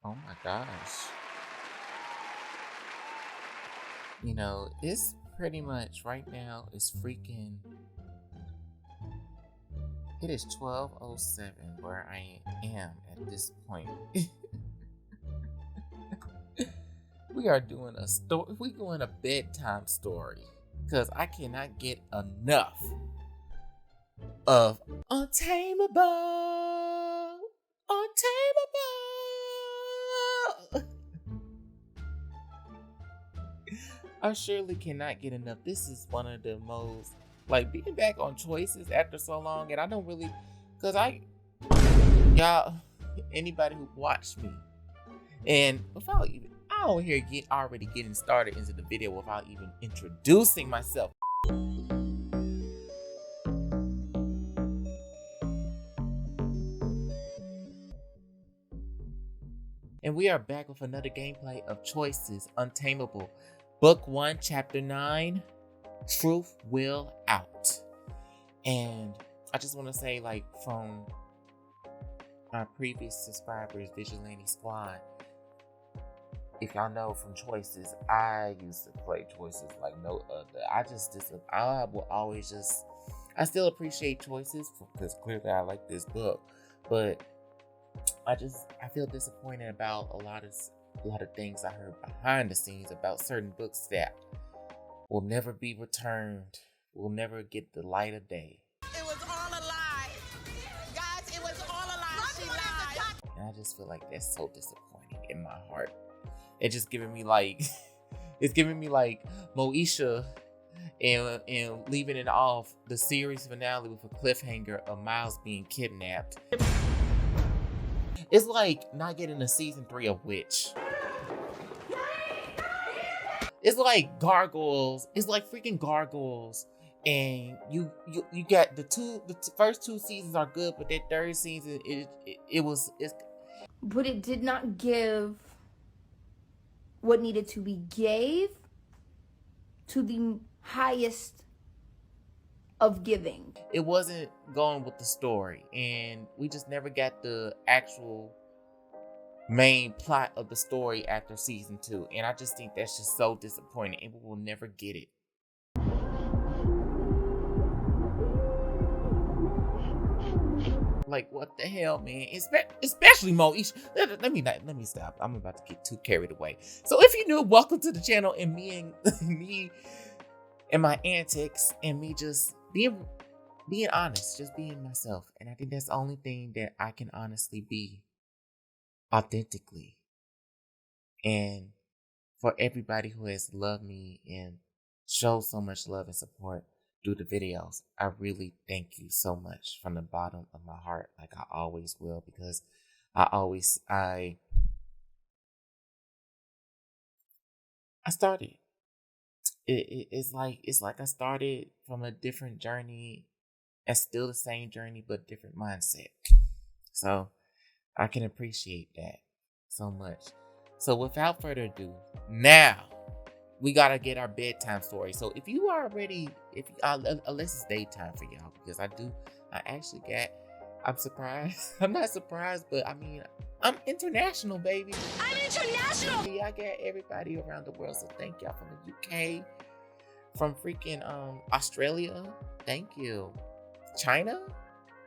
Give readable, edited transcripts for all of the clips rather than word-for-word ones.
Oh my gosh. You know, it's pretty much right now, it's freaking, it is 12:07 where I am at this point. We are doing a story, we doing a bedtime story. Because I cannot get enough of Untameable. Untameable. I surely cannot get enough. This is one of the most, like, being back on Choices after so long, and I don't really, because y'all, anybody who watched me, and without even, I don't here already getting started into the video without even introducing myself. And we are back with another gameplay of Choices, Untameable. Book 1, Chapter 9, Truth Will Out. And I just want to say, like, from my previous subscribers, Vigilante Squad, if y'all know from Choices, I used to play Choices like no other. I will always just, I still appreciate Choices because clearly I like this book, but I feel disappointed about a lot of things I heard behind the scenes about certain books that will never be returned, will never get the light of day. It was all a lie. Guys, it was all a lie. She lied. And I just feel like that's so disappointing in my heart. It's just giving me like, it's giving me like Moesha and leaving it off the series finale with a cliffhanger of Miles being kidnapped. It's like not getting a season 3 of Witch. It's like Gargoyles. It's like freaking Gargoyles. And you got the first 2 seasons are good, but that 3rd season but it did not give what needed to be gave to the highest of giving. It wasn't going with the story, and we just never got the actual main plot of the story after season 2, and I just think that's just so disappointing, and we will never get it. Like, what the hell, man? Especially Moesha. Let me stop. I'm about to get too carried away. So if you're new, welcome to the channel, and me and my antics, and me just being honest, just being myself. And I think that's the only thing that I can honestly be authentically. And for everybody who has loved me and showed so much love and support through the videos, I really thank you so much from the bottom of my heart, like I always will, because I started. It's like I started from a different journey. It's still the same journey, but different mindset. So I can appreciate that so much. So without further ado, now we gotta get our bedtime story. So if you are ready, unless it's daytime for y'all, because I'm surprised. I'm not surprised, but I mean, I'm international, baby. I'm international. Yeah, I got everybody around the world, so thank y'all from the UK, from freaking Australia. Thank you. China?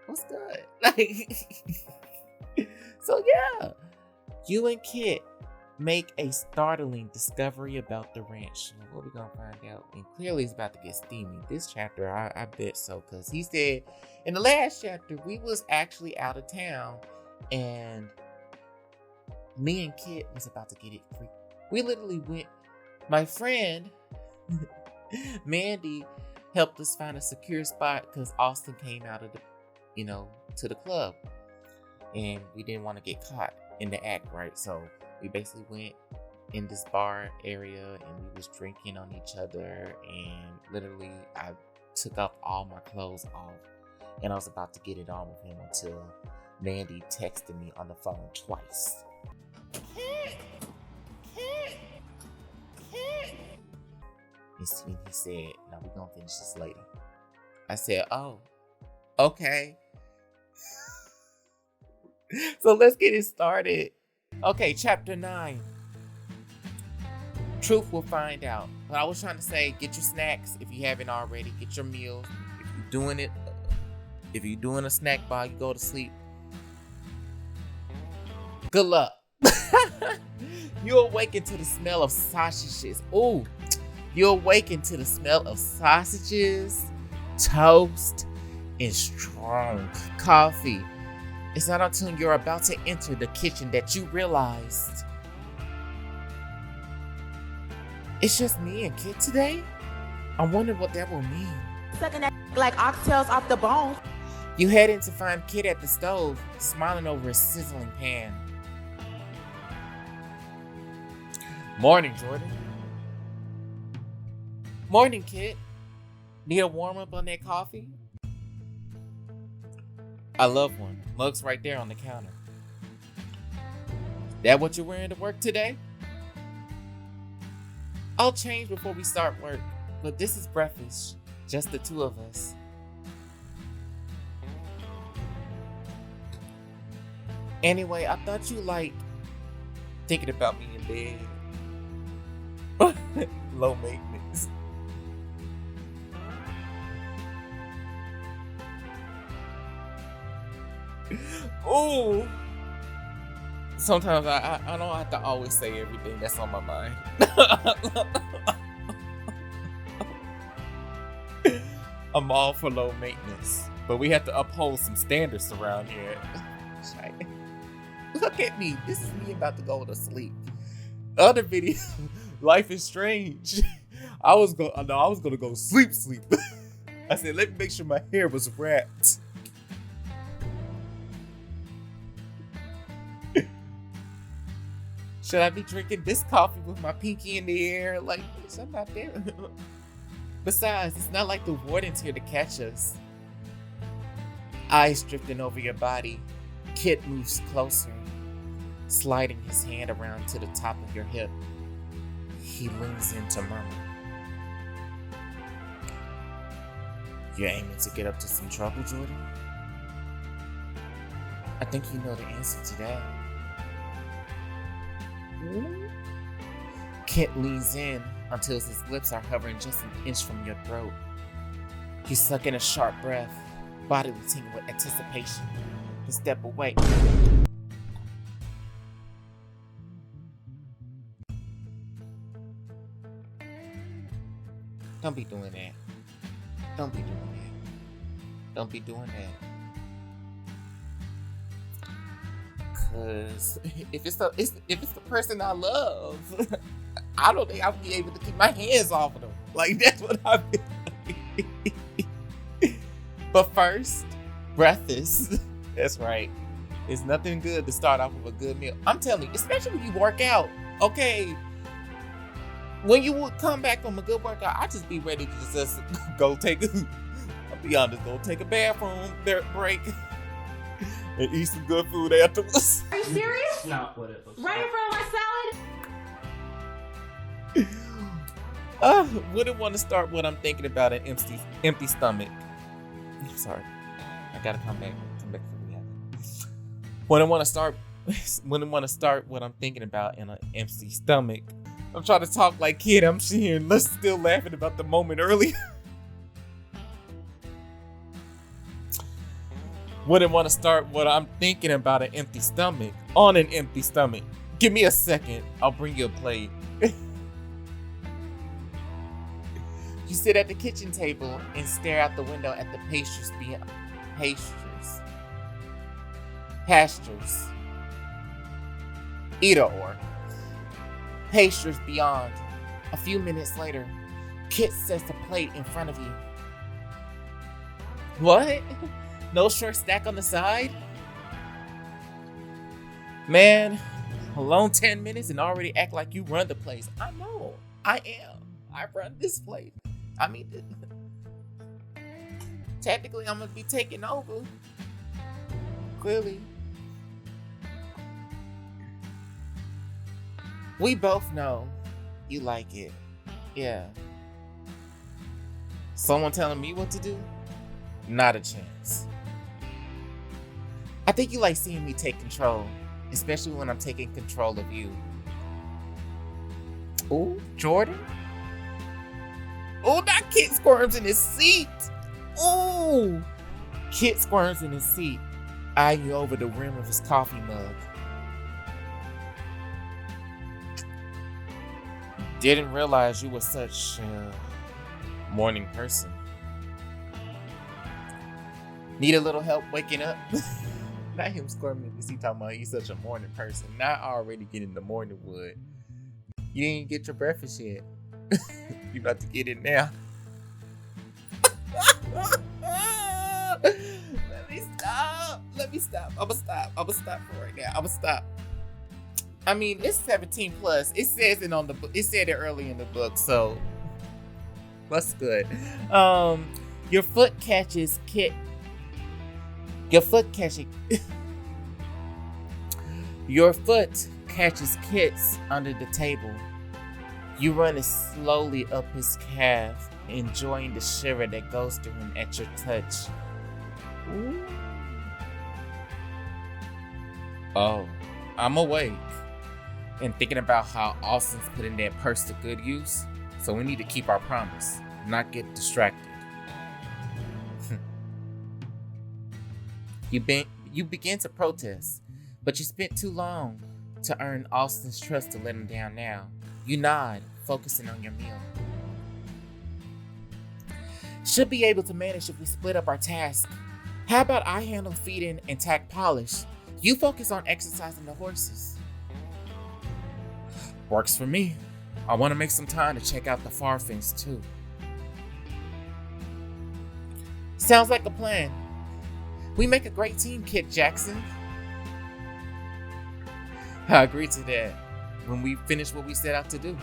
What's good? Like, so yeah, you and Kit make a startling discovery about the ranch. What we gonna find out? And clearly it's about to get steamy. This chapter, I bet so, because he said in the last chapter we was actually out of town, and me and Kit was about to get it free. We literally went. My friend Mandy helped us find a secure spot because Austin came out of to the club, and we didn't want to get caught in the act, right? So we basically went in this bar area and we was drinking on each other, and literally I took off all my clothes off, and I was about to get it on with him until Mandy texted me on the phone twice. And he said, "No, we're gonna finish this later." I said, "Oh, okay." So let's get it started. Okay, chapter 9. Truth will find out. But I was trying to say, get your snacks if you haven't already. Get your meals. If you're doing a snack while you go to sleep, good luck. You awaken to the smell of sausages. Ooh, you awaken to the smell of sausages, toast, and strong coffee. It's not until you're about to enter the kitchen that you realized it's just me and Kit today. I wonder what that will mean. Sucking that like oxtails off the bone. You head in to find Kit at the stove, smiling over a sizzling pan. Morning, Jordan. Morning, Kit. Need a warm up on that coffee? I love one. Mug's right there on the counter. That what you're wearing to work today? I'll change before we start work, but this is breakfast. Just the two of us. Anyway, I thought you liked thinking about me in bed. Low maintenance. Ooh. Sometimes I don't have to always say everything that's on my mind. I'm all for low maintenance, but we have to uphold some standards around here. Look at me. This is me about to go to sleep. The other video, Life is Strange. I was gonna go sleep. I said, let me make sure my hair was wrapped. Should I be drinking this coffee with my pinky in the air? Like, bitch, I'm not there. Besides, it's not like the warden's here to catch us. Eyes drifting over your body, Kit moves closer, sliding his hand around to the top of your hip. He leans in to murmur. You're aiming to get up to some trouble, Jordan? I think you know the answer to that. Kit leans in until his lips are hovering just an inch from your throat. You suck in a sharp breath, body tingling with anticipation. You step away. Don't be doing that. Don't be doing that. Don't be doing that. Cause if it's the person I love, I don't think I'll be able to keep my hands off of them. Like, that's what I've been like. But first, breakfast. That's right. It's nothing good to start off with a good meal. I'm telling you, especially when you work out. Okay, when you would come back from a good workout, I just be ready to just go take a, I'll be honest, go take a bathroom break. And eat some good food afterwards. Are you serious? Not what it looks Right in like. front of my salad? Wouldn't want to start what I'm thinking about an empty stomach. Sorry, I gotta come back for the other. Wouldn't want to start what I'm thinking about in an empty stomach. I'm trying to talk like Kid. I'm here and still laughing about the moment earlier. Wouldn't want to start what I'm thinking about an empty stomach on an empty stomach. Give me a second. I'll bring you a plate. You sit at the kitchen table and stare out the window at the pastures. Either or. Pastures beyond. A few minutes later, Kit sets a plate in front of you. What? No short stack on the side? Man, alone 10 minutes and already act like you run the place. I know. I am. I run this place. I mean, technically I'm going to be taking over. Clearly. We both know you like it. Yeah. Someone telling me what to do? Not a chance. I think you like seeing me take control, especially when I'm taking control of you. Ooh, Jordan. Oh, not Kit squirms in his seat. Ooh, Kit squirms in his seat, eyeing you over the rim of his coffee mug. Didn't realize you were such a morning person. Need a little help waking up? Not him squirming because he talking about he's such a morning person. Not already getting the morning wood. You ain't get your breakfast yet. You about to get it now. Let me stop. I'ma stop for right now. I'ma stop. I mean, it's 17 plus. It says it on the book. It said it early in the book, so that's good. Your foot catches Kit. Your foot catches Kit's under the table. You run it slowly up his calf, enjoying the shiver that goes through him at your touch. Ooh. Oh, I'm awake and thinking about how Austin's putting that purse to good use, so we need to keep our promise, not get distracted. You begin to protest, but you spent too long to earn Austin's trust to let him down now. You nod, focusing on your meal. Should be able to manage if we split up our task. How about I handle feeding and tack polish? You focus on exercising the horses. Works for me. I want to make some time to check out the far fence too. Sounds like a plan. We make a great team, Kit Jackson. I agree to that when we finish what we set out to do.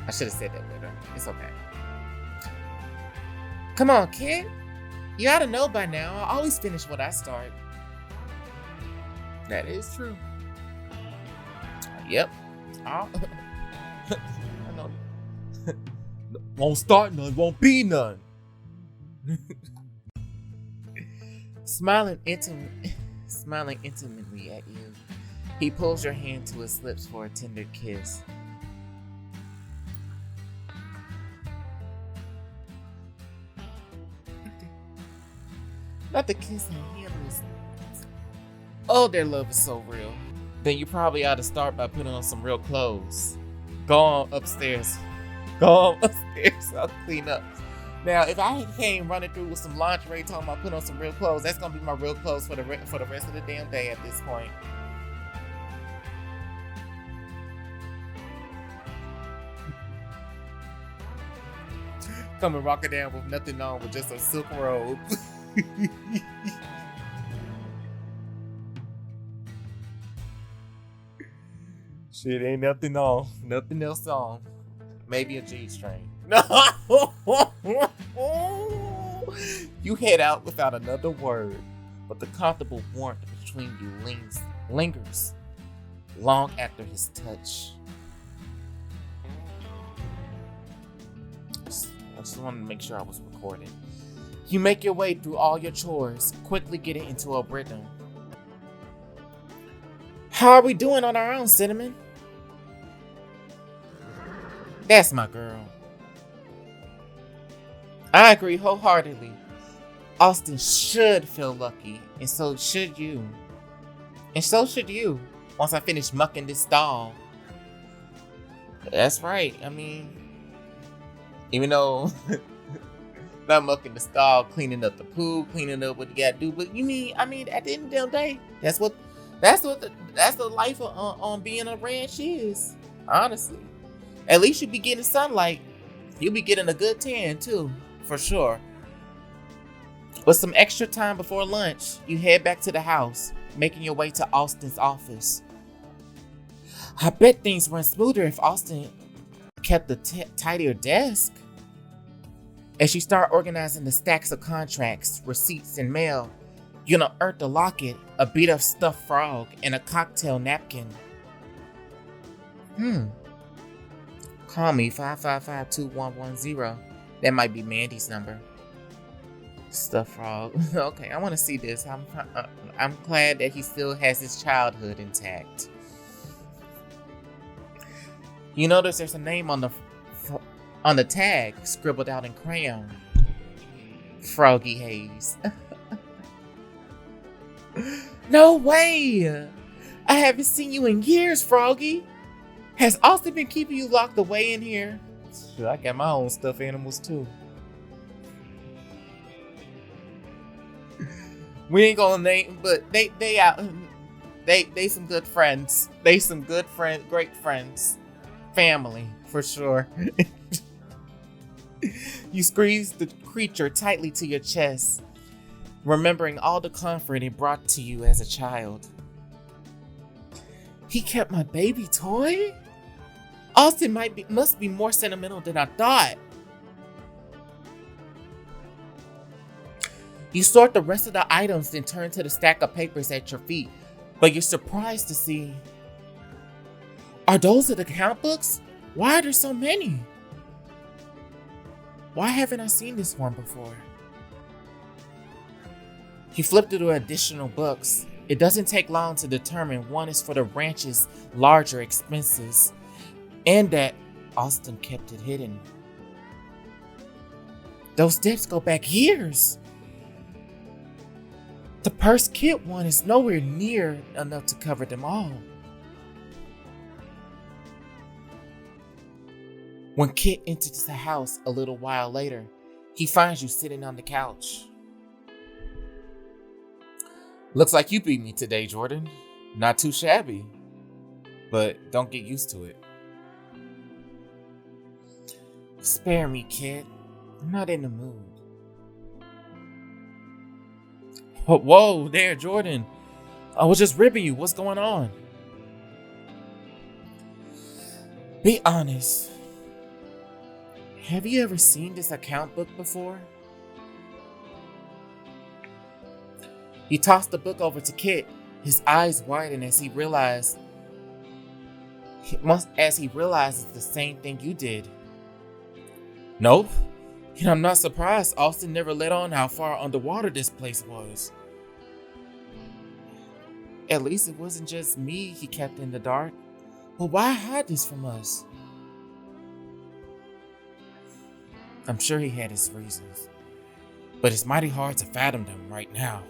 I should have said that better. It's okay. Come on, Kit. You ought to know by now. I always finish what I start. That is true. Yep. I know. Won't start none, won't be none. Smiling intimately at you, he pulls your hand to his lips for a tender kiss. Not the kiss and him is. Oh, their love is so real. Then you probably ought to start by putting on some real clothes. Go on upstairs. I'll clean up. Now, if I came running through with some lingerie talking about putting on some real clothes, that's gonna be my real clothes for the rest of the damn day at this point. Come and rock it down with nothing on, with just a silk robe. Shit, ain't nothing on, nothing else on. Maybe a G-string. No. You head out without another word, but the comfortable warmth between you lingers long after his touch. I just wanted to make sure I was recording. You make your way through all your chores, quickly getting into a rhythm. How are we doing on our own, Cinnamon? That's my girl. I agree wholeheartedly. Austin should feel lucky, and so should you. And so should you, once I finish mucking this stall. That's right. I mean, even though not mucking the stall, cleaning up the poo, cleaning up what you gotta do, but at the end of the day, that's the life on being a ranch is. Honestly, at least you be getting sunlight. You'll be getting a good tan too, for sure. With some extra time before lunch, you head back to the house, making your way to Austin's office. I bet things run smoother if Austin kept a tidier desk. As you start organizing the stacks of contracts, receipts, and mail, you unearth a locket, a beat up stuffed frog, and a cocktail napkin. Call me 555-2110. That might be Mandy's number. Stuff frog. Okay, I want to see this. I'm glad that he still has his childhood intact. You notice there's a name on the tag scribbled out in crayon. Froggy Hayes. No way! I haven't seen you in years, Froggy. Has Austin been keeping you locked away in here? Sure, I got my own stuffed animals too. We ain't gonna name, but they some good friends. They some good friends, great friends. Family, for sure. You squeeze the creature tightly to your chest, remembering all the comfort it brought to you as a child. He kept my baby toy? Austin must be more sentimental than I thought. You sort the rest of the items, then turn to the stack of papers at your feet, but you're surprised to see. Are those the account books? Why are there so many? Why haven't I seen this one before? You flip through the additional books. It doesn't take long to determine one is for the ranch's larger expenses, and that Austin kept it hidden. Those debts go back years. The purse kit one is nowhere near enough to cover them all. When Kit enters the house a little while later, he finds you sitting on the couch. Looks like you beat me today, Jordan. Not too shabby, but don't get used to it. Spare me, Kit. I'm not in the mood. Whoa there, Jordan. I was just ribbing you. What's going on? Be honest. Have you ever seen this account book before? He tossed the book over to Kit, his eyes widen as he realizes the same thing you did. Nope. And I'm not surprised Austin never let on how far underwater this place was. At least it wasn't just me he kept in the dark. But why hide this from us? I'm sure he had his reasons, but it's mighty hard to fathom them right now.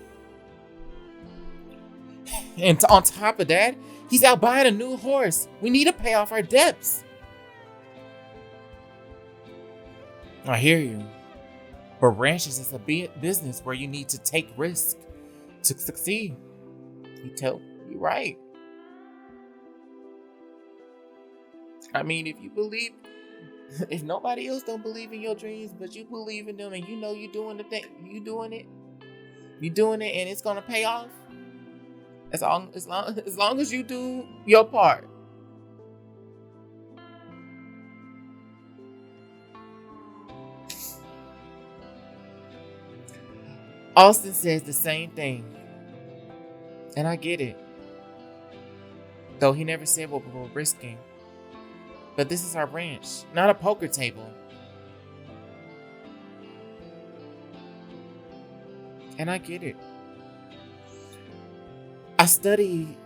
And on top of that, he's out buying a new horse. We need to pay off our debts. I hear you. But ranches is a business where you need to take risks to succeed. You're right. I mean, if nobody else don't believe in your dreams, but you believe in them and you know you're doing the thing, you're doing it and it's gonna pay off. As long as you do your part. Austin says the same thing. And I get it. Though he never said what we were risking. But this is our ranch, not a poker table. And I get it. I've studied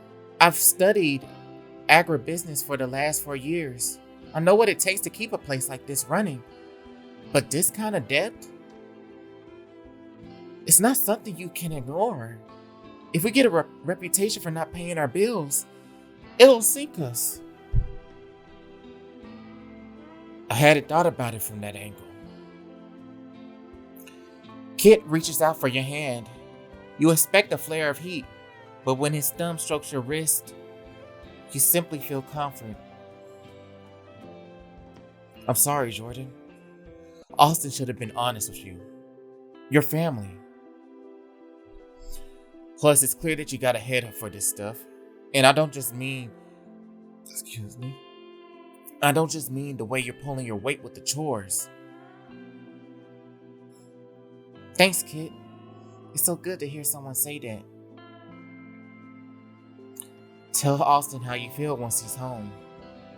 agribusiness for the last 4 years. I know what it takes to keep a place like this running. But this kind of debt? It's not something you can ignore. If we get a reputation for not paying our bills, it'll sink us. I hadn't thought about it from that angle. Kit reaches out for your hand. You expect a flare of heat, but when his thumb strokes your wrist, you simply feel comfort. I'm sorry, Jordan. Austin should have been honest with you. Your family. Plus, it's clear that you got a head for this stuff. And I don't just mean the way you're pulling your weight with the chores. Thanks, Kit. It's so good to hear someone say that. Tell Austin how you feel once he's home.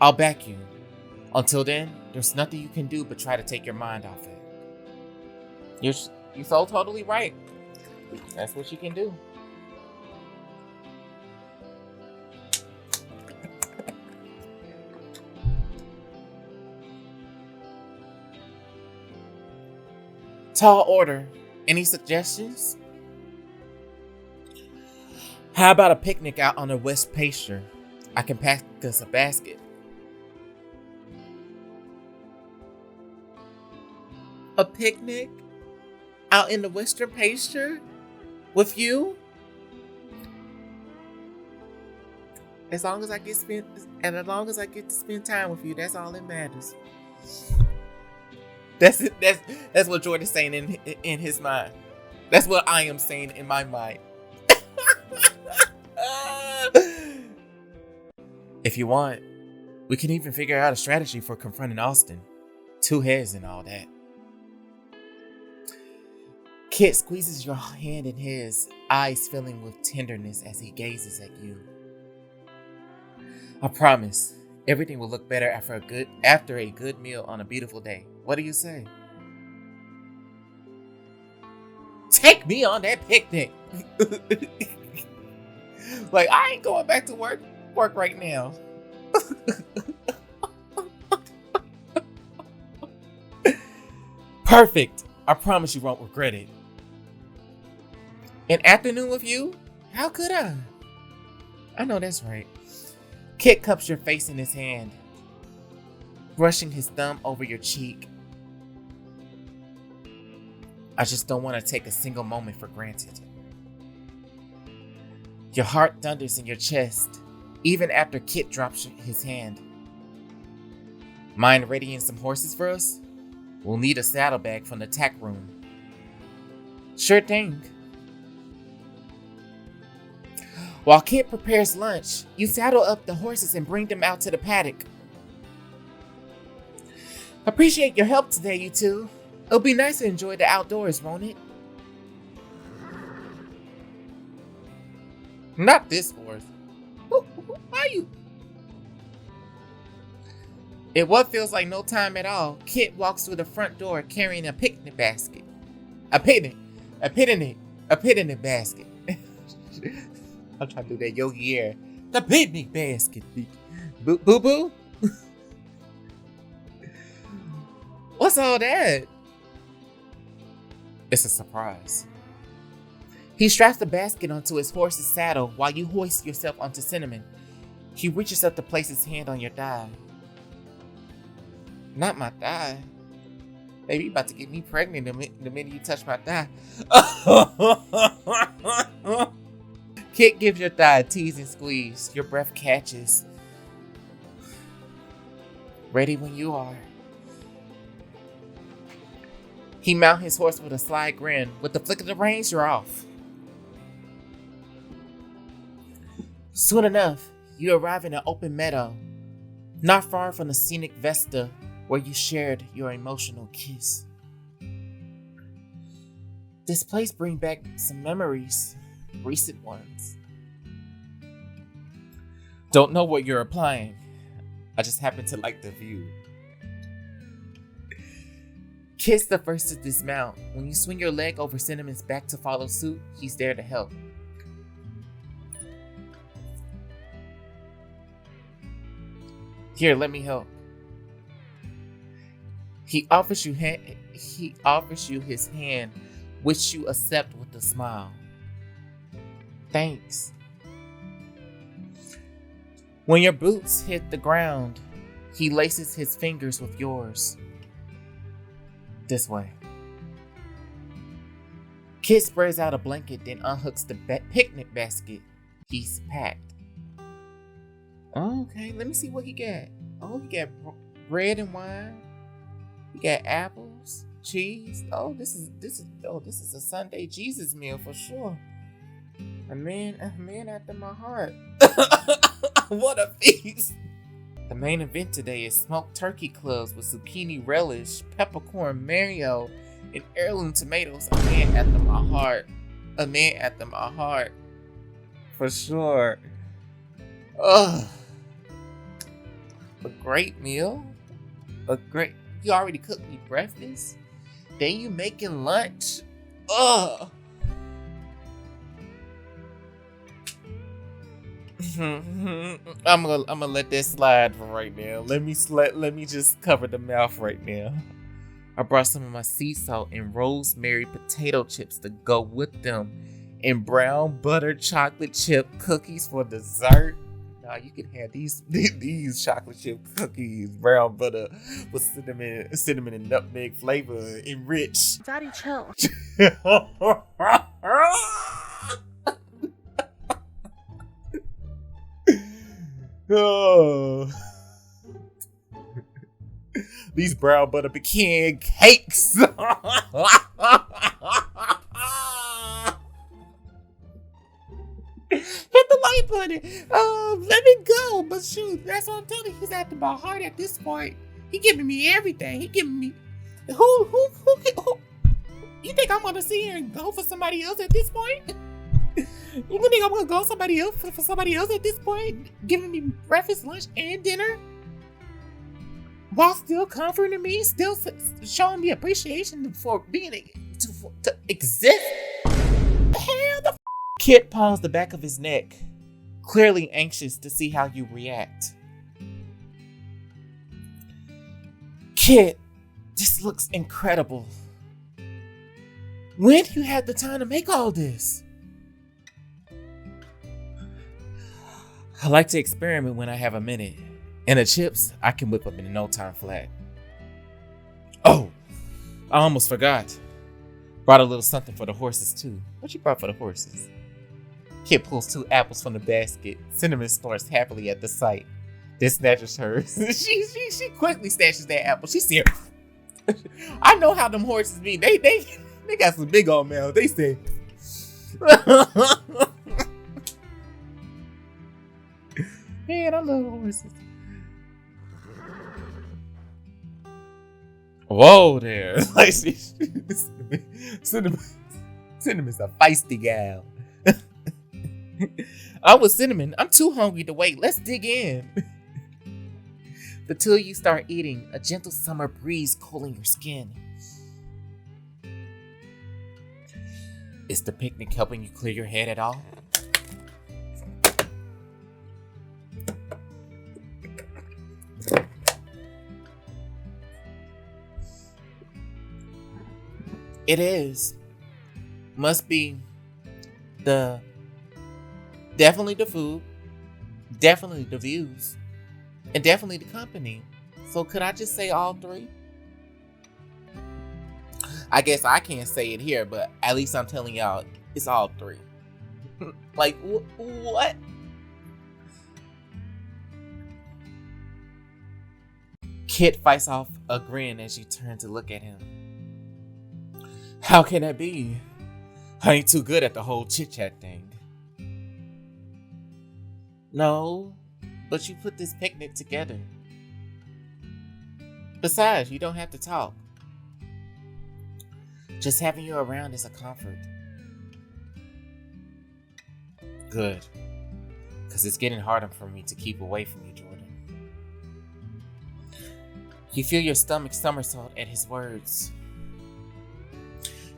I'll back you. Until then, there's nothing you can do but try to take your mind off it. You so totally right. That's what you can do. Tall order. Any suggestions? How about a picnic out on the West Pasture? I can pack us a basket. A picnic? Out in the Western Pasture? With you? As long as I get to spend time with you, that's all that matters. That's it. That's what Jordan's saying in his mind. That's what I am saying in my mind. If you want, we can even figure out a strategy for confronting Austin. 2 heads and all that. Kit squeezes your hand in his, eyes filling with tenderness as he gazes at you. I promise, everything will look better after a good meal on a beautiful day. What do you say? Take me on that picnic. Like, I ain't going back to work right now. Perfect. I promise you won't regret it. An afternoon with you? How could I? I know that's right. Kit cups your face in his hand, brushing his thumb over your cheek. I just don't want to take a single moment for granted. Your heart thunders in your chest, even after Kit drops his hand. Mind readying some horses for us? We'll need a saddlebag from the tack room. Sure thing. While Kit prepares lunch, you saddle up the horses and bring them out to the paddock. Appreciate your help today, you two. It'll be nice to enjoy the outdoors, won't it? Not this horse. Who are you? In what feels like no time at all, Kit walks through the front door carrying a picnic basket. A picnic basket. I'm trying to do that Yogi air. The picnic basket. Boo boo. What's all that? It's a surprise. He straps the basket onto his horse's saddle while you hoist yourself onto Cinnamon. He reaches up to place his hand on your thigh. Not my thigh. Baby, you about to get me pregnant the minute you touch my thigh. Kit gives your thigh a tease and squeeze. Your breath catches. Ready when you are. He mounts his horse with a sly grin. With the flick of the reins, you're off. Soon enough, you arrive in an open meadow, not far from the scenic vista where you shared your emotional kiss. This place brings back some memories, recent ones. Don't know what you're applying. I just happen to like the view. Kit's the first to dismount. When you swing your leg over Cinnamon's back to follow suit, he's there to help. Here, let me help. He offers you his hand, which you accept with a smile. Thanks. When your boots hit the ground, he laces his fingers with yours. This way. Kit spreads out a blanket, then unhooks the picnic basket he's packed. Okay, let me see what he got. Oh, he got bread and wine. He got apples, cheese. Oh, this is a Sunday Jesus meal for sure. A man after my heart. What a feast! The main event today is smoked turkey clubs with zucchini relish, peppercorn mayo, and heirloom tomatoes. A man after my heart. A man after my heart. For sure. Ugh. A great meal. You already cooked me breakfast. Then you making lunch. Ugh. I'm gonna let that slide for right now. Let me just cover the mouth right now. I brought some of my sea salt and rosemary potato chips to go with them, and brown butter chocolate chip cookies for dessert. Now you can have these chocolate chip cookies, brown butter with cinnamon and nutmeg flavor enriched. Daddy, chill. Oh. These brown butter pecan cakes. Hit the like button. Let me go. But shoot, that's what I'm telling you. He's after my heart at this point. He giving me everything. He giving me who you think I'm gonna sit here and go for somebody else at this point? You think I'm gonna go somebody else for somebody else at this point? Giving me breakfast, lunch, and dinner? While still comforting me, still showing me appreciation for being to exist? Hell the Kit paws the back of his neck, clearly anxious to see how you react. Kit, this looks incredible. When do you have the time to make all this? I like to experiment when I have a minute. And the chips, I can whip up in no time flat. Oh, I almost forgot. Brought a little something for the horses too. What you brought for the horses? Kit pulls 2 apples from the basket. Cinnamon snorts happily at the sight. Then snatches hers. she quickly snatches that apple. She's here. I know how them horses be. They got some big old mouths. They say. Man, I love horses. Whoa there. Like Cinnamon's a feisty gal. I'm with Cinnamon. I'm too hungry to wait. Let's dig in. The two of you start eating, a gentle summer breeze cooling your skin. Is the picnic helping you clear your head at all? It is. Must be definitely the food, definitely the views, and definitely the company. So could I just say all 3? I guess I can't say it here, but at least I'm telling y'all it's all 3. Like, what? Kit fights off a grin as you turn to look at him. How can that be? I ain't too good at the whole chit-chat thing. No, but you put this picnic together. Besides, you don't have to talk. Just having you around is a comfort. Good. Because it's getting harder for me to keep away from you, Jordan. You feel your stomach somersault at his words.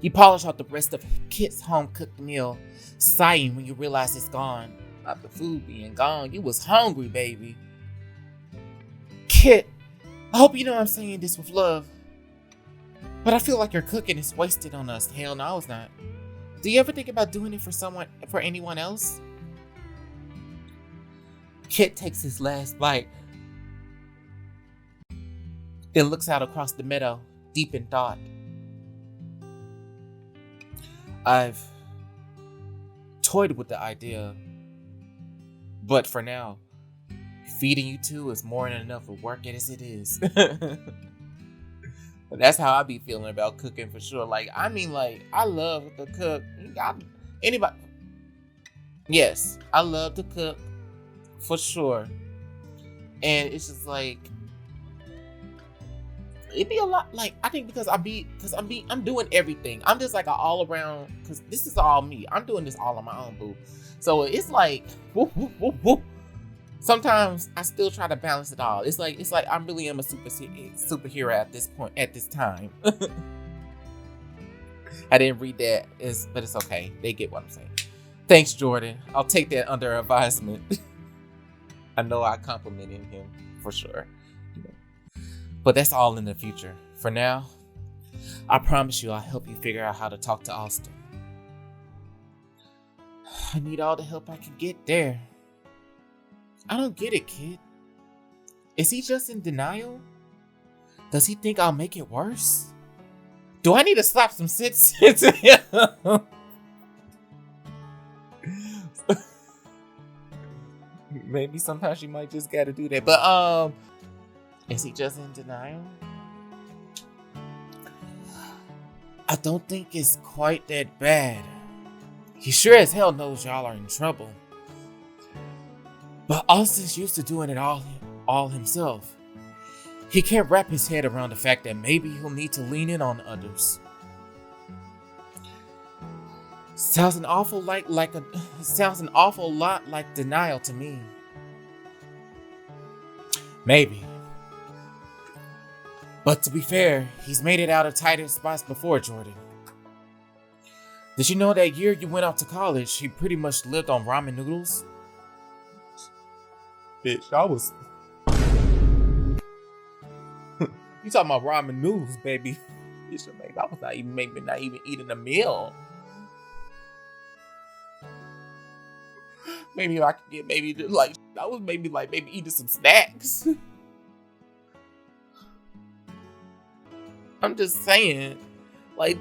You polish off the rest of Kit's home-cooked meal, sighing when you realize it's gone. Not the food being gone. You was hungry, baby. Kit, I hope you know I'm saying this with love, but I feel like your cooking is wasted on us. Hell no, it's not. Do you ever think about doing it for anyone else? Kit takes his last bite, then looks out across the meadow, deep in thought. I've toyed with the idea, but for now, feeding you two is more than enough of work as it is. That's how I be feeling about cooking for sure. Like, I love to cook. Anybody? Yes, I love to cook for sure. And it's just like, it'd be a lot, like, I think because I'm doing everything. I'm just like an all around, because this is all me. I'm doing this all on my own, boo. So it's like, whoop, whoop, whoop, whoop. Sometimes I still try to balance it all. It's like I really am a superhero at this point, at this time. I didn't read that, but it's okay. They get what I'm saying. Thanks, Jordan. I'll take that under advisement. I know I complimented him for sure. But that's all in the future. For now, I promise you I'll help you figure out how to talk to Austin. I need all the help I can get there. I don't get it, kid. Is he just in denial? Does he think I'll make it worse? Do I need to slap some sense into him? Maybe sometimes you might just gotta do that. But is he just in denial? I don't think it's quite that bad. He sure as hell knows y'all are in trouble. But Austin's used to doing it all himself. He can't wrap his head around the fact that maybe he'll need to lean in on others. Sounds an awful lot like denial to me. Maybe. But to be fair, he's made it out of tighter spots before, Jordan. Did you know that year you went off to college, he pretty much lived on ramen noodles? Bitch, I was... You talking about ramen noodles, baby. I was not even eating a meal. Maybe I could get I was maybe eating some snacks. I'm just saying, like,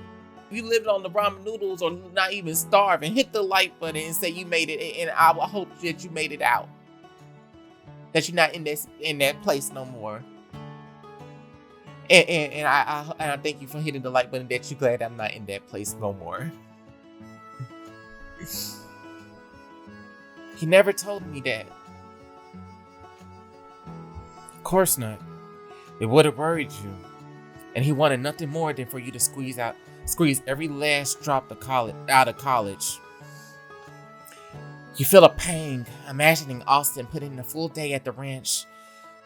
you lived on the ramen noodles or not even starving, hit the like button and say you made it, and I will hope that you made it out. That you're not in that place no more. And I thank you for hitting the like button that you're glad I'm not in that place no more. He never told me that. Of course not. It would have worried you. And he wanted nothing more than for you to squeeze every last drop out of college. You feel a pang imagining Austin putting in a full day at the ranch,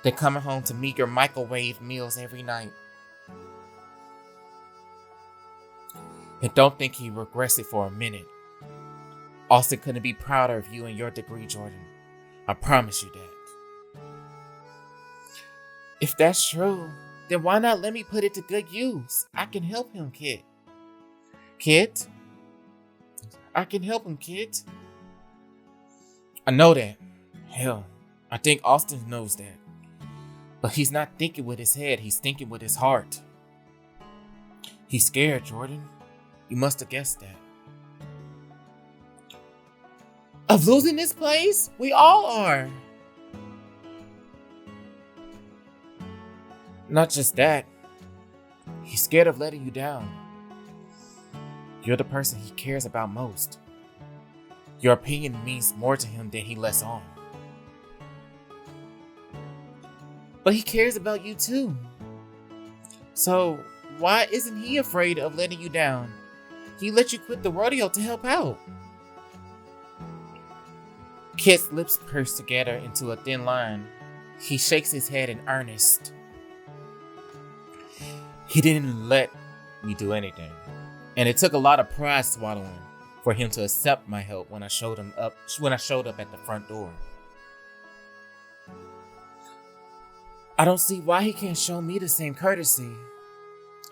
then coming home to meager microwave meals every night. And don't think he regrets it for a minute. Austin couldn't be prouder of you and your degree, Jordan. I promise you that. If that's true, then why not let me put it to good use? I can help him, kid. Kid? I can help him, kid. I know that. Hell, I think Austin knows that. But he's not thinking with his head, he's thinking with his heart. He's scared, Jordan. You must have guessed that. Of losing this place? We all are. Not just that. He's scared of letting you down. You're the person he cares about most. Your opinion means more to him than he lets on. But he cares about you too. So why isn't he afraid of letting you down? He let you quit the rodeo to help out. Kit's lips pursed together into a thin line. He shakes his head in earnest. He didn't let me do anything. And it took a lot of pride swallowing for him to accept my help when I showed up at the front door. I don't see why he can't show me the same courtesy.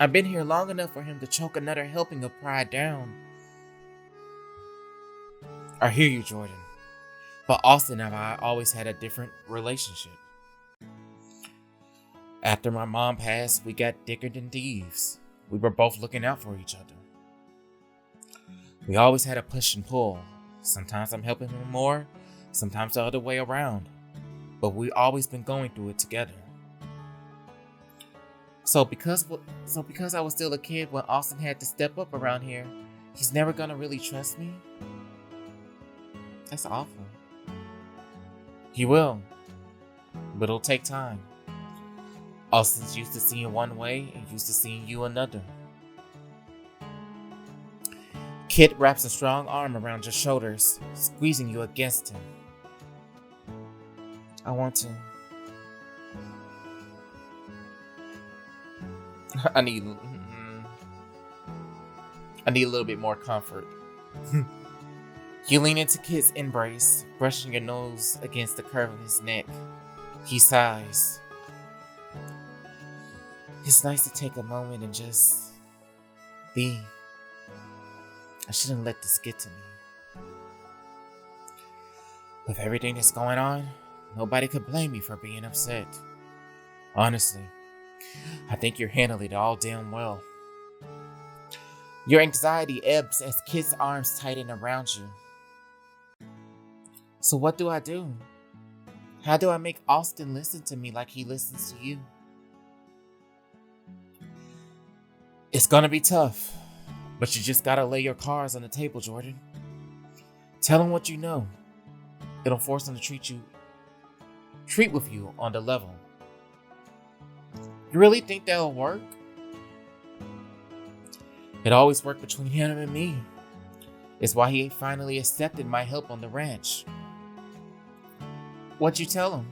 I've been here long enough for him to choke another helping of pride down. I hear you, Jordan. But Austin and I always had a different relationship. After my mom passed, we got thicker than thieves. We were both looking out for each other. We always had a push and pull. Sometimes I'm helping him more, sometimes the other way around. But we always been going through it together. So because I was still a kid when Austin had to step up around here, he's never gonna really trust me? That's awful. He will, but it'll take time. Austin's used to seeing one way and used to seeing you another. Kit wraps a strong arm around your shoulders, squeezing you against him. I want to. I need a little bit more comfort. You lean into Kit's embrace, brushing your nose against the curve of his neck. He sighs. It's nice to take a moment and just be. I shouldn't let this get to me. With everything that's going on, nobody could blame me for being upset. Honestly, I think you're handling it all damn well. Your anxiety ebbs as Kit's arms tighten around you. So what do I do? How do I make Austin listen to me like he listens to you? It's gonna be tough, but you just gotta lay your cards on the table, Jordan. Tell him what you know. It'll force him to treat with you on the level. You really think that'll work? It always worked between him and me. It's why he finally accepted my help on the ranch. What'd you tell him?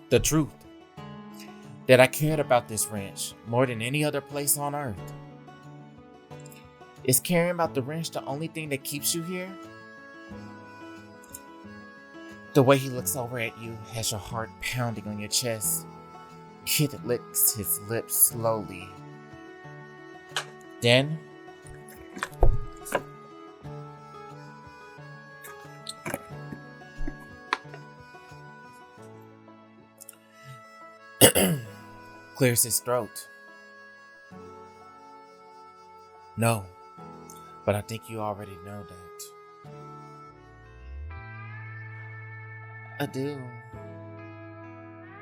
The truth. That I cared about this ranch more than any other place on earth. Is caring about the ranch the only thing that keeps you here? The way he looks over at you has your heart pounding on your chest. Kit licks his lips slowly. Then, clears his throat. No, but I think you already know that. I do,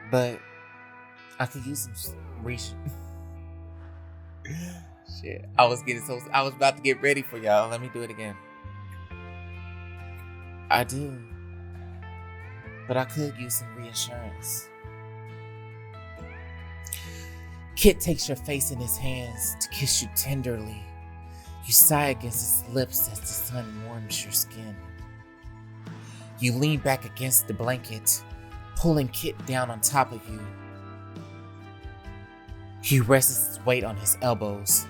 but I could use some research. Shit, I was about to get ready for y'all. Let me do it again. I do, but I could use some reassurance. Kit takes your face in his hands to kiss you tenderly. You sigh against his lips as the sun warms your skin. You lean back against the blanket, pulling Kit down on top of you. He rests his weight on his elbows,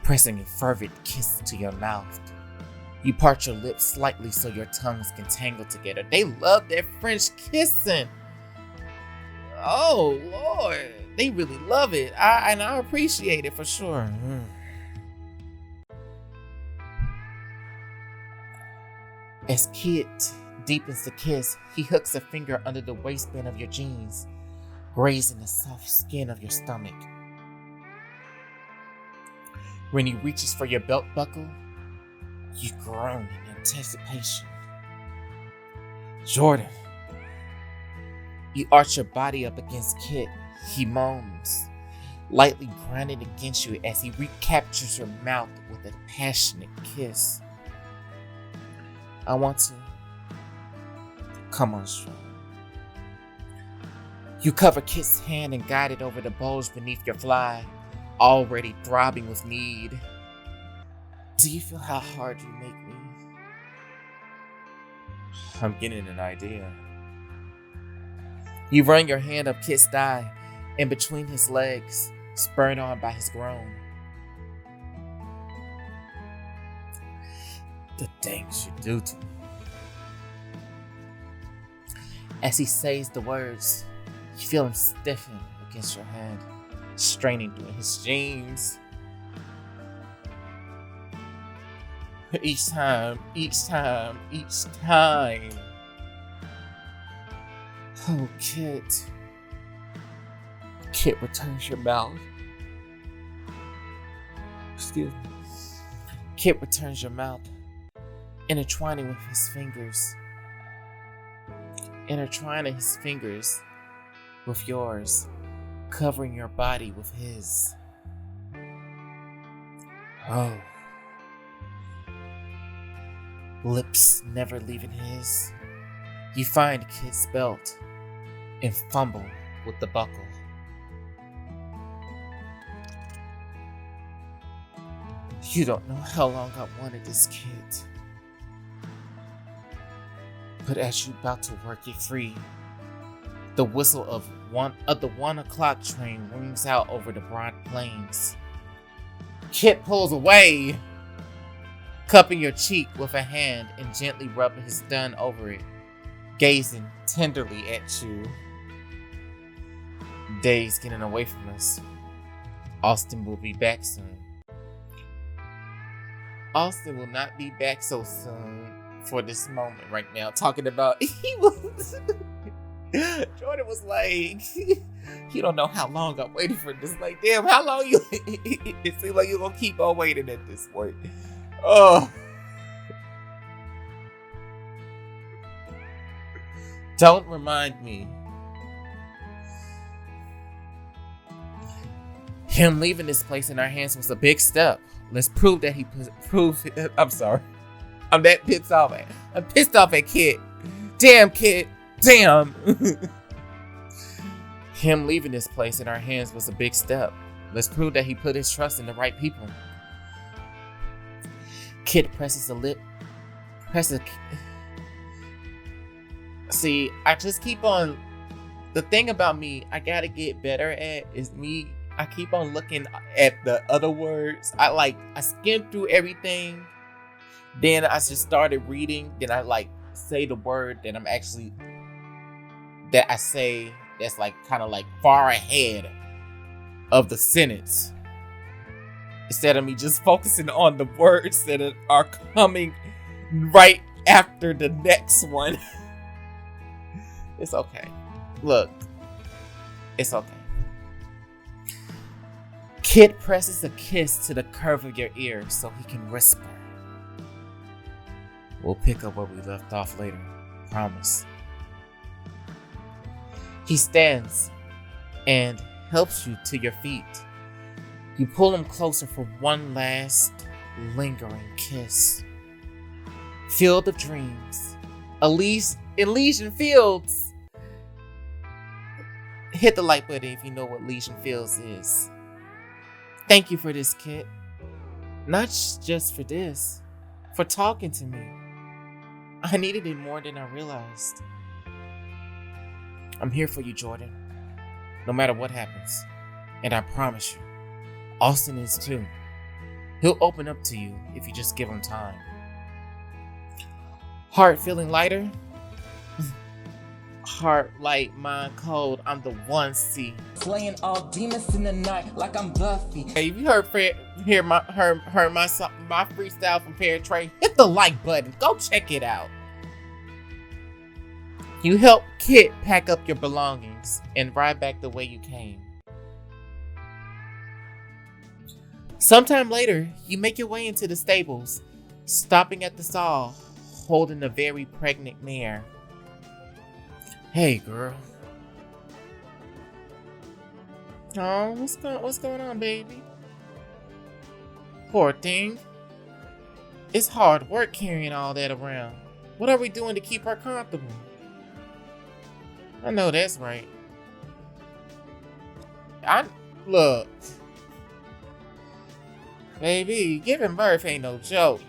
pressing a fervent kiss to your mouth. You part your lips slightly so your tongues can tangle together. They love their French kissing. Oh, Lord. They really love it. I appreciate it for sure. As Kit deepens the kiss, he hooks a finger under the waistband of your jeans, grazing the soft skin of your stomach. When he reaches for your belt buckle, you groan in anticipation. Jordan. You arch your body up against Kit. He moans, lightly grinding against you as he recaptures your mouth with a passionate kiss. I want to come on strong. You cover Kit's hand and guide it over the bulge beneath your fly, already throbbing with need. Do you feel how hard you make me? I'm getting an idea. You run your hand up Kit's thigh and between his legs, spurred on by his groan. The things you do to me. As he says the words, you feel him stiffen against your hand, straining through his jeans. Each time. Oh, Kit. Kit returns your mouth. Excuse me. Kit returns your mouth, intertwining his fingers with yours, covering your body with his. Oh. Lips never leaving his. You find Kit's belt and fumble with the buckle. You don't know how long I wanted this kid. But as you're about to work it free, the whistle of the 1 o'clock train rings out over the broad plains. Kit pulls away, cupping your cheek with a hand and gently rubbing his thumb over it, gazing tenderly at you. Days getting away from us. Austin will be back soon. Austin will not be back so soon for this moment right now. Talking about, Jordan was like, you don't know how long I'm waiting for this. Like, damn, how long you, it seems like you're going to keep on waiting at this point. Oh. Don't remind me. Him leaving this place in our hands was a big step. Let's prove that he proved. I'm sorry. I'm that pissed off at. I'm pissed off at Kit. Damn, Kit. Damn. Him leaving this place in our hands was a big step. Let's prove that he put his trust in the right people. Kit presses a lip. See, I just keep on. The thing about me, I gotta get better at is me. I keep on looking at the other words. I skimmed through everything. Then I just started reading. Then I say the word that I say that's kind of far ahead of the sentence. Instead of me just focusing on the words that are coming right after the next one. It's okay. Look, it's okay. Kit presses a kiss to the curve of your ear so he can whisper. We'll pick up where we left off later. Promise. He stands and helps you to your feet. You pull him closer for one last lingering kiss. Field of Dreams. Elysian Fields. Hit the like button if you know what Elysian Fields is. Thank you for this, Kit. Not just for this, for talking to me. I needed it more than I realized. I'm here for you, Jordan. No matter what happens. And I promise you, Austin is too. He'll open up to you if you just give him time. Heart feeling lighter? Heart light, mind cold. I'm the one, see. Slaying all demons in the night like I'm Buffy. Hey, if you heard my freestyle from Pear Trey, hit the like button. Go check it out. You help Kit pack up your belongings and ride back the way you came. Sometime later, you make your way into the stables, stopping at the stall, holding a very pregnant mare. Hey, girl. Oh, what's going on, baby? Poor thing. It's hard work carrying all that around. What are we doing to keep her comfortable? I know that's right. Look. Baby, giving birth ain't no joke.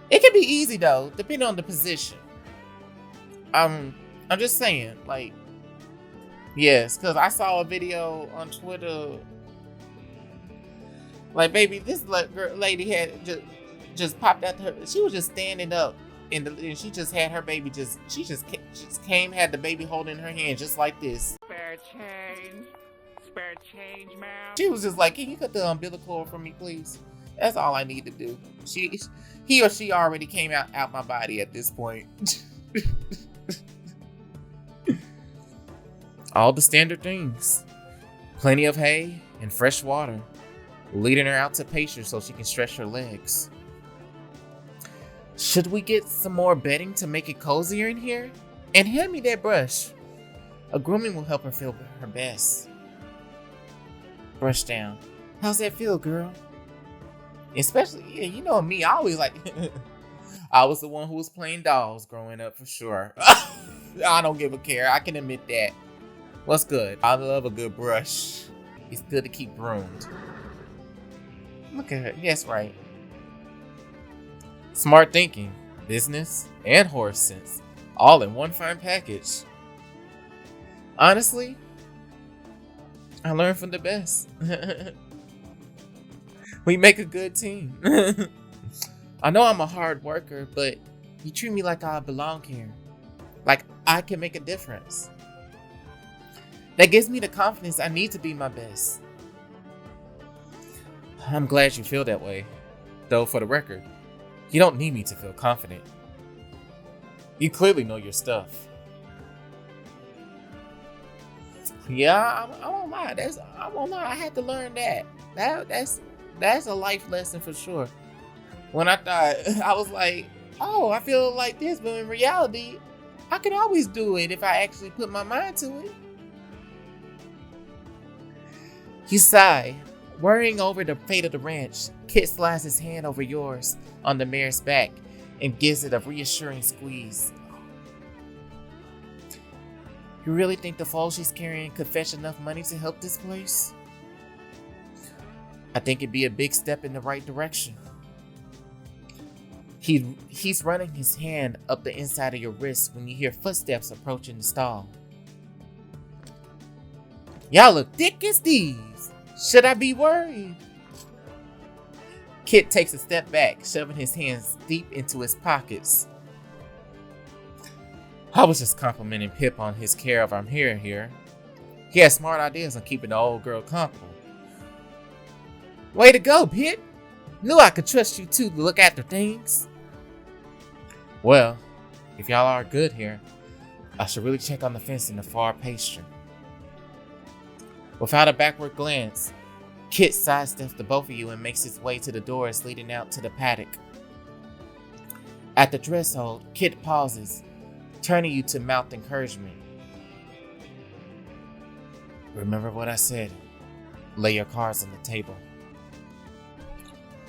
It can be easy though, depending on the position. I'm just saying, yes, because I saw a video on Twitter. Baby, this lady had just popped out to her. She was just standing up, and she just had her baby. She just came, had the baby holding in her hand, just like this. Spare change, ma'am. She was just like, "Can you cut the umbilical cord for me, please?" That's all I need to do. He or she already came out my body at this point. All the standard things. Plenty of hay and fresh water. Leading her out to pasture so she can stretch her legs. Should we get some more bedding to make it cozier in here? And hand me that brush. A grooming will help her feel her best. Brush down. How's that feel, girl? Especially, yeah, you know me, I always I was the one who was playing dolls growing up for sure. I don't give a care, I can admit that. What's good? I love a good brush. It's good to keep groomed. Look at her, yes, right. Smart thinking, business, and horse sense, all in one fine package. Honestly, I learned from the best. We make a good team. I know I'm a hard worker, but you treat me like I belong here. Like I can make a difference. That gives me the confidence I need to be my best. I'm glad you feel that way. Though, for the record, you don't need me to feel confident. You clearly know your stuff. Yeah, I won't lie. I won't lie. I had to learn that. That's a life lesson for sure. When I thought, I was like, oh, I feel like this, but in reality, I can always do it if I actually put my mind to it. You sigh, worrying over the fate of the ranch. Kit slides his hand over yours on the mare's back and gives it a reassuring squeeze. You really think the foal she's carrying could fetch enough money to help this place? I think it'd be a big step in the right direction. He's running his hand up the inside of your wrist when you hear footsteps approaching the stall. Y'all look thick as thieves. Should I be worried? Kit takes a step back, shoving his hands deep into his pockets. I was just complimenting Pip on his care of our hair here. He has smart ideas on keeping the old girl comfortable. Way to go, Pip! Knew I could trust you two to look after things. Well, if y'all are good here, I should really check on the fence in the far pasture. Without a backward glance, Kit sidesteps the both of you and makes his way to the doors leading out to the paddock. At the threshold, Kit pauses, turning you to mouth encouragement. Remember what I said. Lay your cards on the table.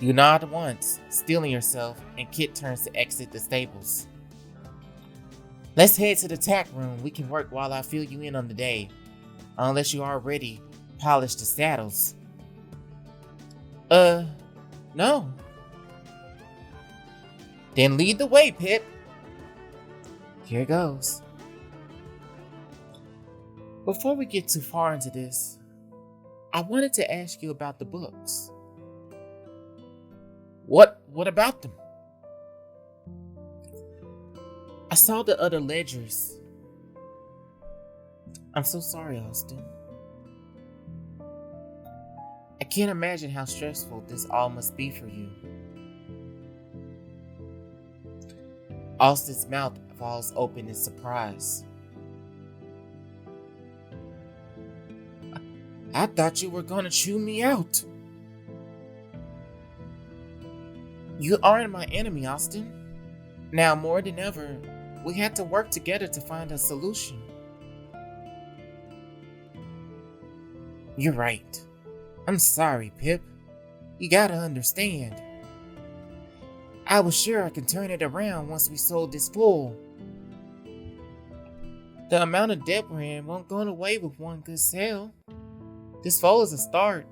You nod once, steeling yourself, and Kit turns to exit the stables. Let's head to the tack room. We can work while I fill you in on the day. Unless you already polished the saddles. No. Then lead the way, Pip. Here goes. Before we get too far into this, I wanted to ask you about the books. What about them? I saw the other ledgers. I'm so sorry, Austin. I can't imagine how stressful this all must be for you. Austin's mouth falls open in surprise. I thought you were gonna chew me out. You aren't my enemy, Austin. Now more than ever, we had to work together to find a solution. You're right. I'm sorry, Pip. You gotta understand. I was sure I could turn it around once we sold this fool. The amount of debt we're in won't go away with one good sale. This foal is a start,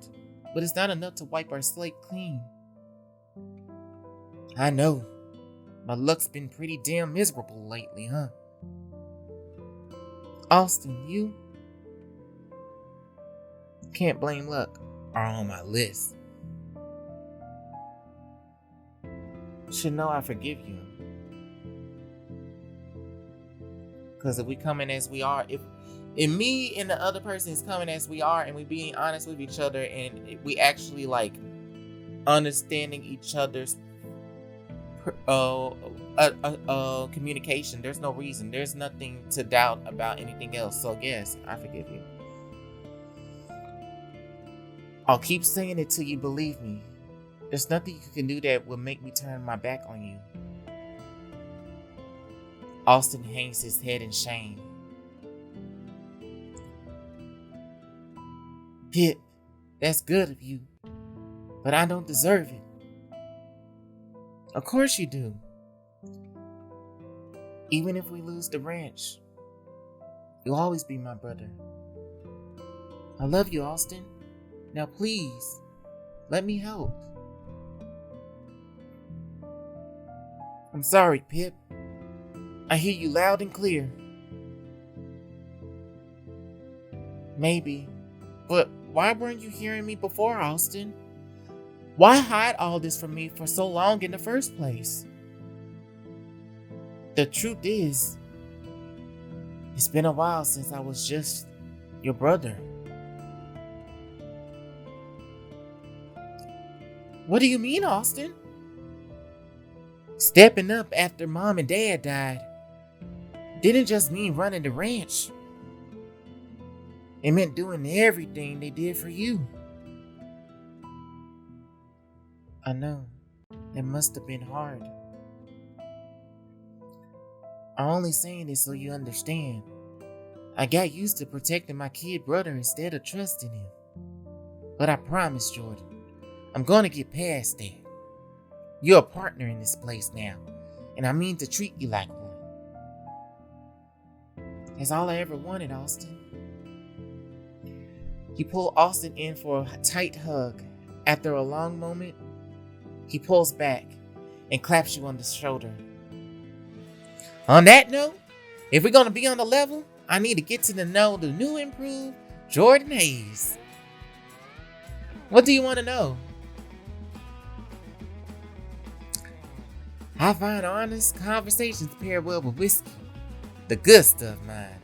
but it's not enough to wipe our slate clean. I know. My luck's been pretty damn miserable lately, huh? Austin, you can't blame luck are on my list. Should know I forgive you. Because if we come in as we are, if me and the other person is coming as we are and we being honest with each other and we actually like understanding each other's communication, there's no reason, there's nothing to doubt about anything else. So yes, I forgive you. I'll keep saying it till you believe me. There's nothing you can do that will make me turn my back on you. Austin hangs his head in shame. Pip, that's good of you, but I don't deserve it. Of course you do. Even if we lose the ranch, you'll always be my brother. I love you, Austin. Now please, let me help. I'm sorry, Pip. I hear you loud and clear. Maybe, but why weren't you hearing me before, Austin? Why hide all this from me for so long in the first place? The truth is, it's been a while since I was just your brother. What do you mean, Austin? Stepping up after Mom and Dad died didn't just mean running the ranch. It meant doing everything they did for you. I know, it must have been hard. I'm only saying this so you understand. I got used to protecting my kid brother instead of trusting him. But I promise, Jordan, I'm gonna get past that. You're a partner in this place now, and I mean to treat you like one. That's all I ever wanted, Austin. You pull Austin in for a tight hug. After a long moment, he pulls back and claps you on the shoulder. On that note, if we're gonna be on the level, I need to get to know the new improved Jordan Hayes. What do you want to know? I find honest conversations pair well with whiskey. The good stuff, man.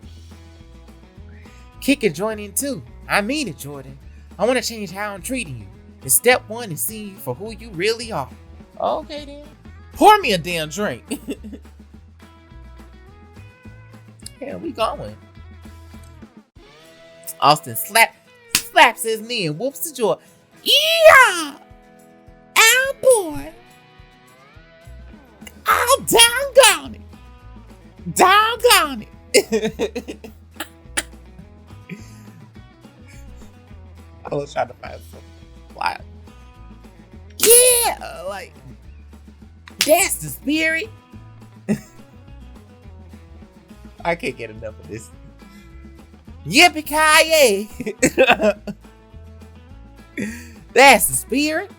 Kick and join in too. I mean it, Jordan. I want to change how I'm treating you. And step one is seeing you for who you really are. Okay then. Pour me a damn drink. Yeah, we going. Austin slaps his knee and whoops the jaw. Yeah! Oh boy! Oh, doggone it! Doggone it! I was trying to find something wild. Yeah! Like, that's the spirit! I can't get enough of this. Yippee-ki-yay! That's the spirit.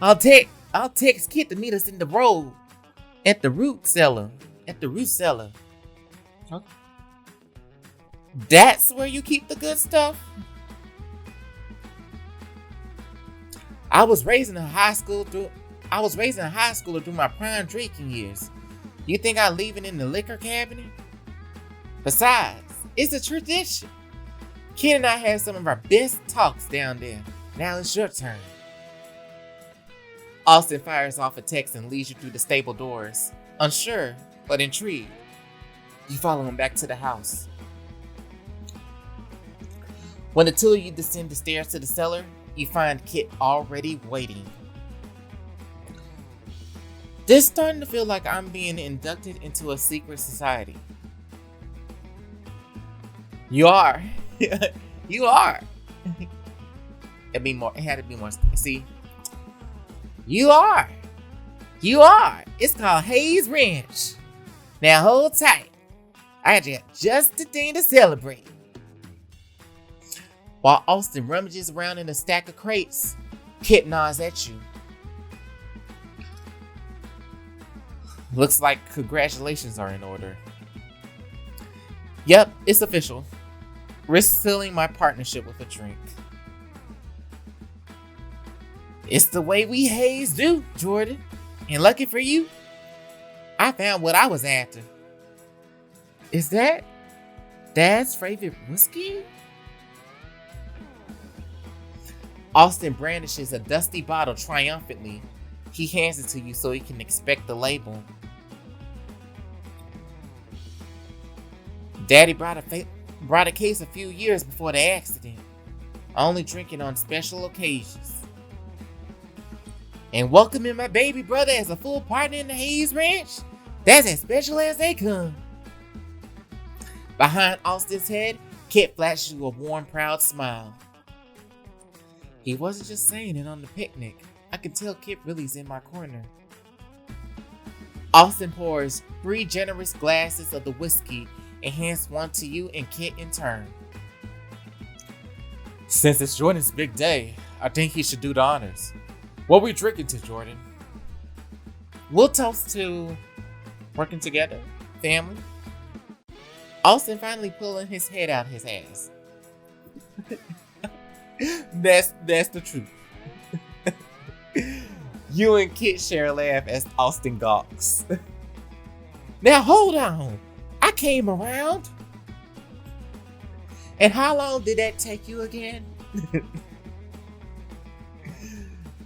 I'll text Kit to meet us in the road at the root cellar. Okay. That's where you keep the good stuff? I was raised in a high schooler through my prime drinking years. You think I leave it in the liquor cabinet? Besides, it's a tradition. Kid and I had some of our best talks down there. Now it's your turn. Austin fires off a text and leads you through the stable doors. Unsure, but intrigued, you follow him back to the house. When the two of you descend the stairs to the cellar, you find Kit already waiting. This starting to feel like I'm being inducted into a secret society. You are. You are. It had to be more. See? You are. It's called Hayes Ranch. Now hold tight. I got just the thing to celebrate. While Austin rummages around in a stack of crates, Kit nods at you. Looks like congratulations are in order. Yep, it's official. Risk sealing my partnership with a drink. It's the way we Hayes do, Jordan. And lucky for you, I found what I was after. Is that Dad's favorite whiskey? Austin brandishes a dusty bottle triumphantly. He hands it to you so he can inspect the label. Daddy brought a case a few years before the accident. Only drinking on special occasions. And welcoming my baby brother as a full partner in the Hayes Ranch? That's as special as they come. Behind Austin's head, Kit flashes you a warm, proud smile. He wasn't just saying it on the picnic. I can tell Kit really's in my corner. Austin pours 3 generous glasses of the whiskey and hands one to you and Kit in turn. Since it's Jordan's big day, I think he should do the honors. What we drinking to, Jordan? We'll toast to working together, family. Austin finally pulling his head out his ass. That's the truth. You and Kit share a laugh as Austin gawks. Now hold on. I came around. And how long did that take you again?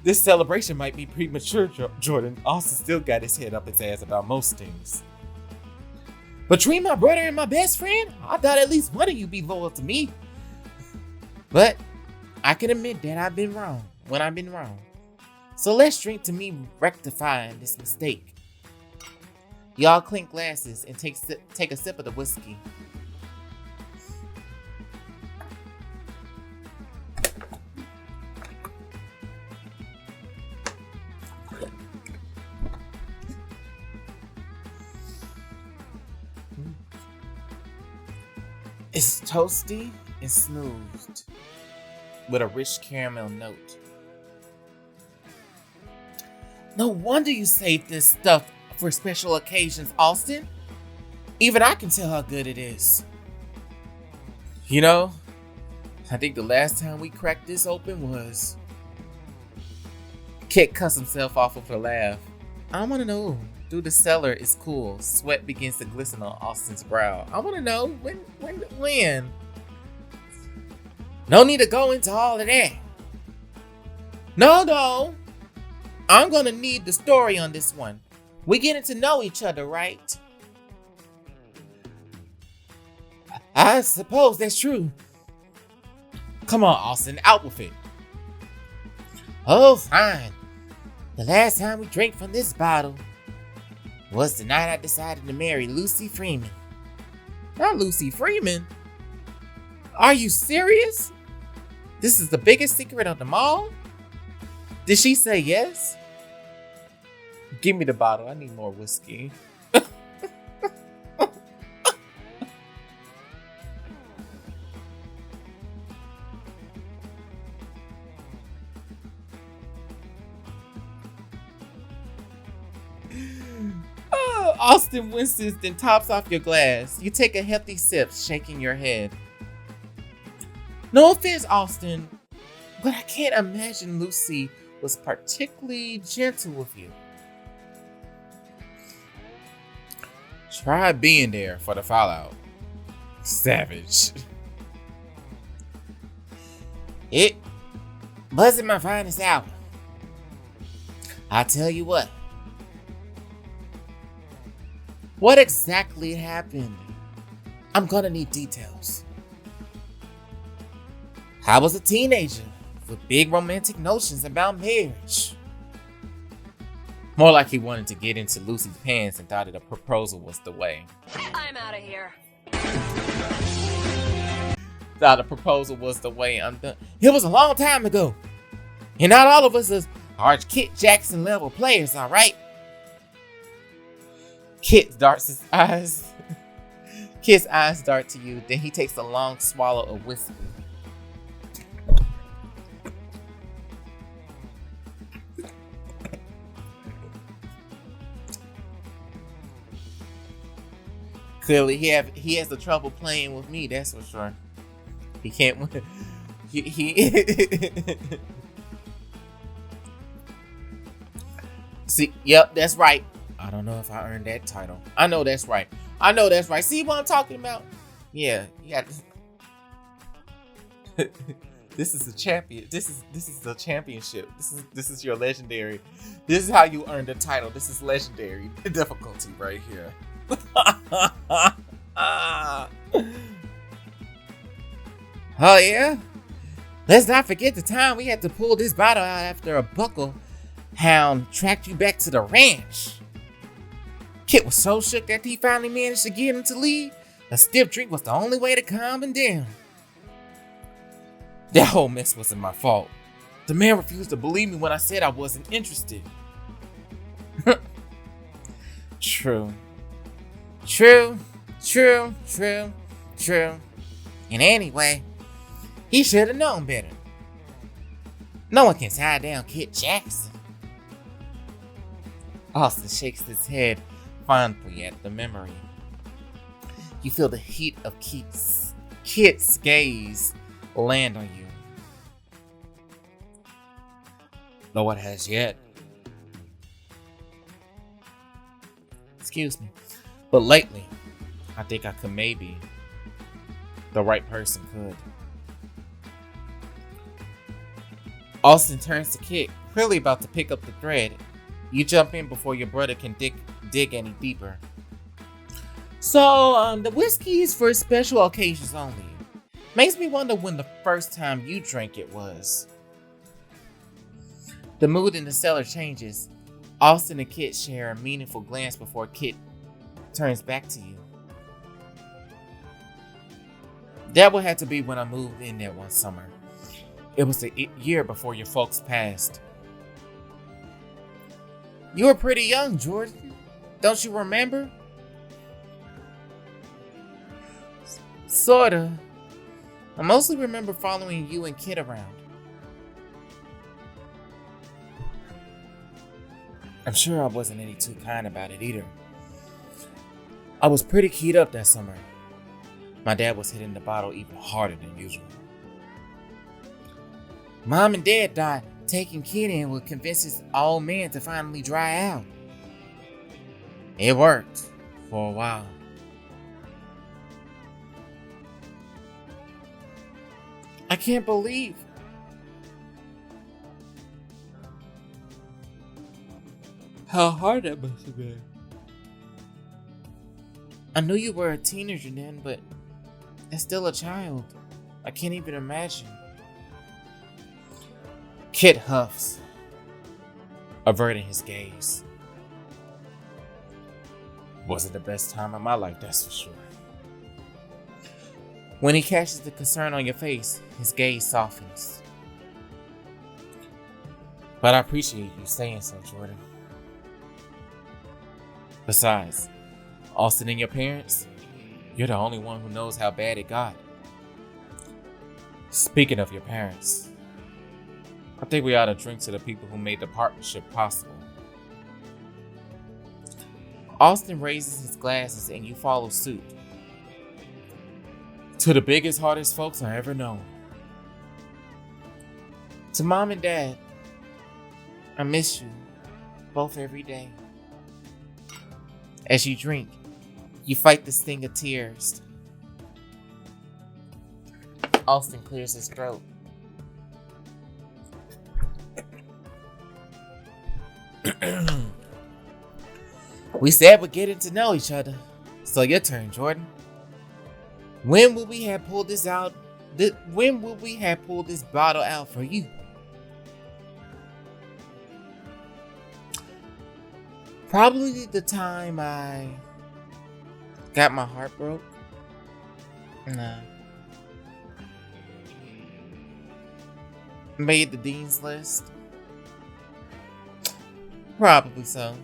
This celebration might be premature, Jordan. Austin still got his head up his ass about most things. Between my brother and my best friend, I thought at least one of you be loyal to me. But I can admit that I've been wrong when I've been wrong. So let's drink to me rectifying this mistake. Y'all clink glasses and take a sip of the whiskey. It's toasty and smoothed with a rich caramel note. No wonder you save this stuff for special occasions, Austin. Even I can tell how good it is. You know, I think the last time we cracked this open was... Kit cuts himself off with a laugh. I want to know. Through the cellar is cool. Sweat begins to glisten on Austin's brow. I want to know when. No need to go into all of that. No. I'm gonna need the story on this one. We getting to know each other, right? I suppose that's true. Come on, Austin, out with it. Oh, fine. The last time we drank from this bottle was the night I decided to marry Lucy Freeman. Not Lucy Freeman? Are you serious? This is the biggest secret of them all? Did she say yes? Give me the bottle. I need more whiskey. Austin winces, then tops off your glass. You take a hefty sip, shaking your head. No offense, Austin, but I can't imagine Lucy was particularly gentle with you. Try being there for the fallout. Savage. It wasn't my finest hour. I'll tell you what. What exactly happened? I'm gonna need details. I was a teenager with big romantic notions about marriage. More like he wanted to get into Lucy's pants and thought that a proposal was the way. I'm out of here. Thought a proposal was the way. I'm done. It was a long time ago. And not all of us are Kit Jackson level players, alright? Kit darts his eyes. Kit's eyes dart to you, then he takes a long swallow of whiskey. Clearly, he has the trouble playing with me. That's for sure. He can't win. See, yep, that's right. I don't know if I earned that title. I know that's right. See what I'm talking about? Yeah. This is a champion. This is the championship. This is your legendary. This is how you earn the title. This is legendary difficulty right here. Oh yeah? Let's not forget the time we had to pull this bottle out after a buckle hound tracked you back to the ranch. Kit was so shook that he finally managed to get him to leave. A stiff drink was the only way to calm him down. That whole mess wasn't my fault. The man refused to believe me when I said I wasn't interested. True. And anyway, he should have known better. No one can tie down Kit Jackson. Austin shakes his head fondly at the memory. You feel the heat of Kit's gaze land on you. No one has yet. Excuse me. But lately, I think I could maybe. The right person could. Austin turns to Kit, clearly about to pick up the thread. You jump in before your brother can dig any deeper. So, the whiskey is for special occasions only. Makes me wonder when the first time you drank it was. The mood in the cellar changes. Austin and Kit share a meaningful glance before Kit turns back to you. That would have to be when I moved in there one summer. It was the year before your folks passed. You were pretty young, Jordan. Don't you remember? Sorta. I mostly remember following you and Kit around. I'm sure I wasn't any too kind about it either. I was pretty keyed up that summer. My dad was hitting the bottle even harder than usual. Mom and Dad thought taking Kit in would convince his old man to finally dry out. It worked for a while. I can't believe how hard that must have been. I knew you were a teenager then, but as still a child, I can't even imagine. Kit huffs, averting his gaze. Wasn't the best time of my life, that's for sure. When he catches the concern on your face, his gaze softens. But I appreciate you saying so, Jordan. Besides, Austin and your parents, you're the only one who knows how bad it got. Speaking of your parents, I think we ought to drink to the people who made the partnership possible. Austin raises his glasses and you follow suit. To the biggest, hardest folks I ever known. To Mom and Dad, I miss you both every day. As you drink, you fight the sting of tears. Austin clears his throat. We said we're getting to know each other. So your turn, Jordan. When will we have pulled this out? When will we have pulled this bottle out for you? Probably the time I got my heart broke. Nah. Made the dean's list. Probably so.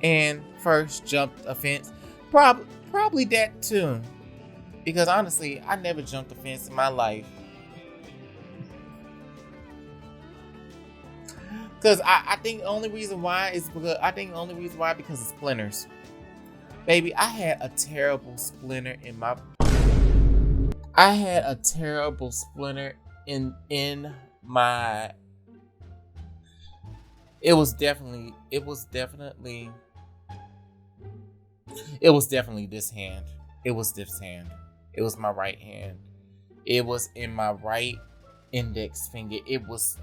And first jumped a fence. Probably that too. Because honestly, I never jumped a fence in my life. Because I think the only reason why is because of splinters. Baby, I had a terrible splinter in my it was definitely this hand. It was this hand. It was my right hand. It was in my right index finger. It was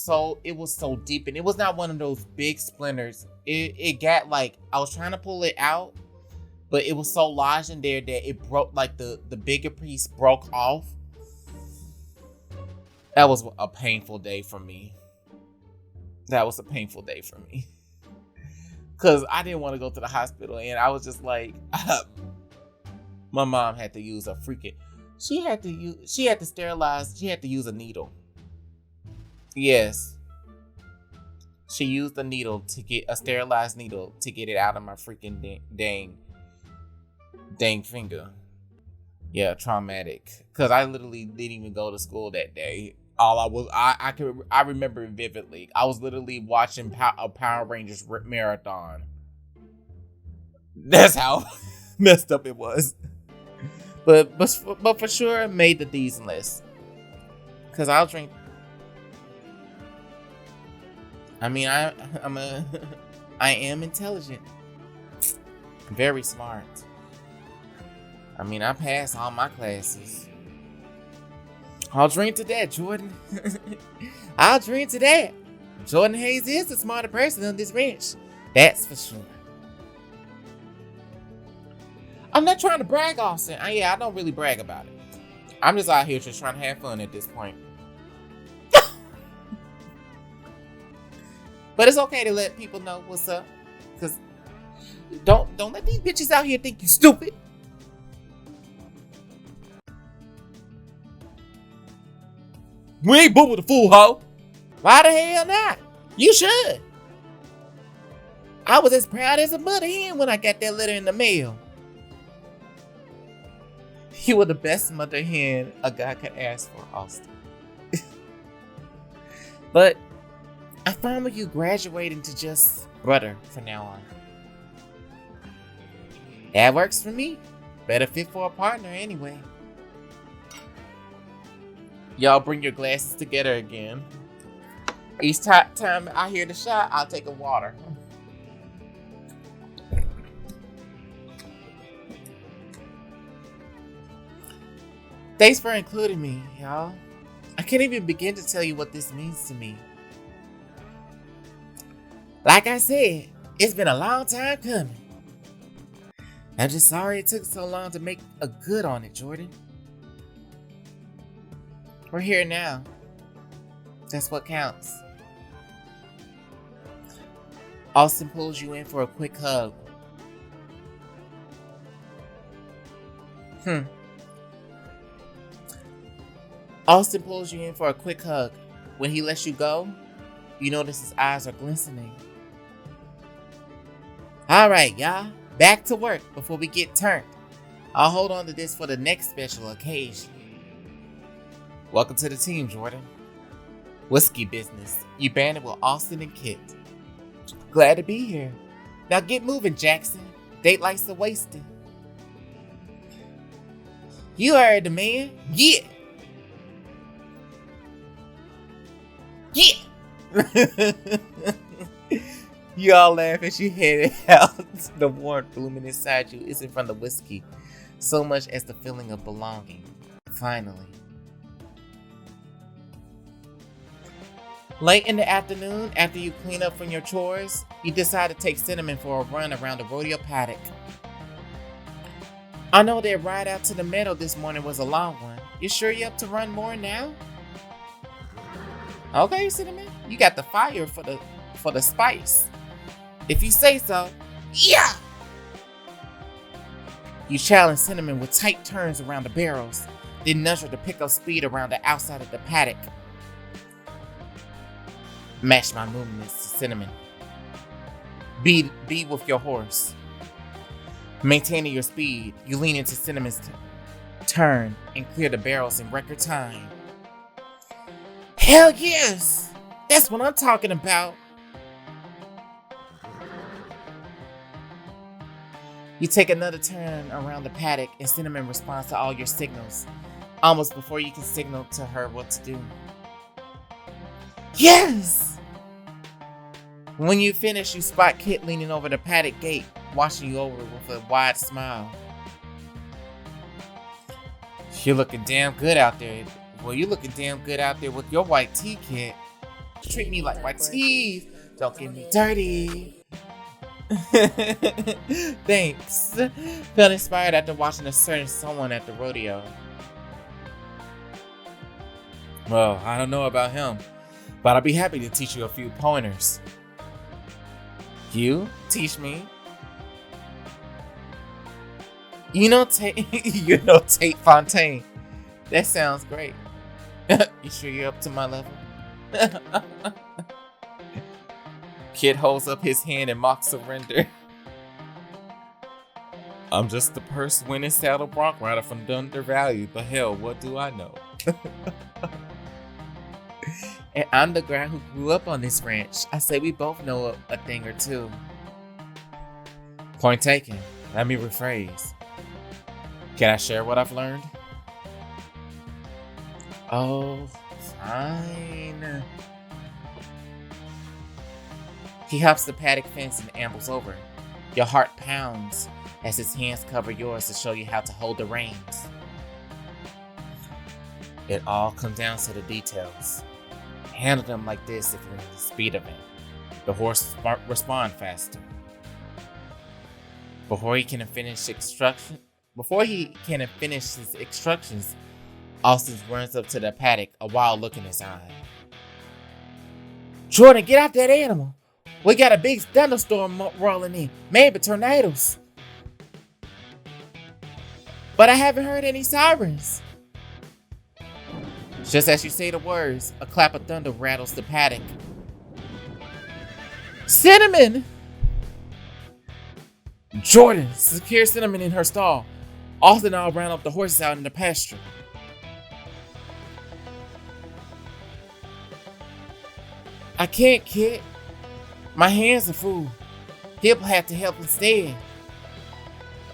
so deep, and it was not one of those big splinters. It got like, I was trying to pull it out, but it was so lodged in there that it broke, like the bigger piece broke off. That was a painful day for me. Because I didn't want to go to the hospital, and I was just like, my mom had to use a freaking, she had to use a needle. Yes. She used a needle to get a sterilized needle to get it out of my freaking dang finger. Yeah, traumatic. Cause I literally didn't even go to school that day. I remember it vividly. I was literally watching a Power Rangers marathon. That's how messed up it was. But for sure, made the D's list. Cause I'll drink. I mean, I am intelligent. Very smart. I mean, I passed all my classes. I'll drink to that, Jordan. I'll drink to that. Jordan Hayes is the smarter person on this ranch. That's for sure. I'm not trying to brag, Austin. I don't really brag about it. I'm just out here just trying to have fun at this point. But it's okay to let people know what's up. Because don't let these bitches out here think you stupid. We ain't boo with a fool, hoe. Why the hell not? You should. I was as proud as a mother hen when I got that letter in the mail. You were the best mother hen a guy could ask for, Austin. But I'm fine with you graduating to just brother from now on. That works for me. Better fit for a partner anyway. Y'all bring your glasses together again. Each time I hear the shot, I'll take a water. Thanks for including me, y'all. I can't even begin to tell you what this means to me. Like I said, it's been a long time coming. I'm just sorry it took so long to make a good on it, Jordan. We're here now. That's what counts. Austin pulls you in for a quick hug. Austin pulls you in for a quick hug. When he lets you go, you notice his eyes are glistening. Alright, y'all. Back to work before we get turned. I'll hold on to this for the next special occasion. Welcome to the team, Jordan. Whiskey business. You banded with Austin and Kit. Glad to be here. Now get moving, Jackson. Date likes to waste it. You heard the man. Yeah. Yeah. You all laugh as you head out. The warmth blooming inside you isn't from the whiskey so much as the feeling of belonging. Finally. Late in the afternoon, after you clean up from your chores, you decide to take Cinnamon for a run around the rodeo paddock. I know their ride out to the meadow this morning was a long one. You sure you're up to run more now? Okay, Cinnamon, you got the fire for the spice. If you say so, yeah! You challenge Cinnamon with tight turns around the barrels, then nudge her to pick up speed around the outside of the paddock. Match my movements to Cinnamon. Be with your horse. Maintaining your speed, you lean into Cinnamon's turn and clear the barrels in record time. Hell yes! That's what I'm talking about. You take another turn around the paddock and Cinnamon responds to all your signals, almost before you can signal to her what to do. Yes! When you finish, you spot Kit leaning over the paddock gate, watching you over with a wide smile. You're looking damn good out there. Well, you're looking damn good out there with your white tee, Kit. Treat me like my teeth. Don't get me dirty. Thanks. Felt inspired after watching a certain someone at the rodeo. Well, I don't know about him, but I'll be happy to teach you a few pointers. You teach me. You know Tate Fontaine. That sounds great. You sure you're up to my level? Kid holds up his hand in mock surrender. I'm just the purse-winning saddle bronc rider from Thunder Valley, but hell, what do I know? And I'm the guy who grew up on this ranch. I say we both know a thing or two. Point taken. Let me rephrase. Can I share what I've learned? Oh, fine. He hops the paddock fence and ambles over. Your heart pounds as his hands cover yours to show you how to hold the reins. It all comes down to the details. Handle them like this if you're in the speed of it. The horse respond faster. Before he can finish his instructions, Austin runs up to the paddock, a wild look in his eye. Jordan, get out that animal. We got a big thunderstorm rolling in, maybe tornadoes. But I haven't heard any sirens. Just as you say the words, a clap of thunder rattles the paddock. Cinnamon! Jordan secures Cinnamon in her stall. Austin and I round up the horses out in the pasture. I can't, kid. My hands are full. He'll have to help instead.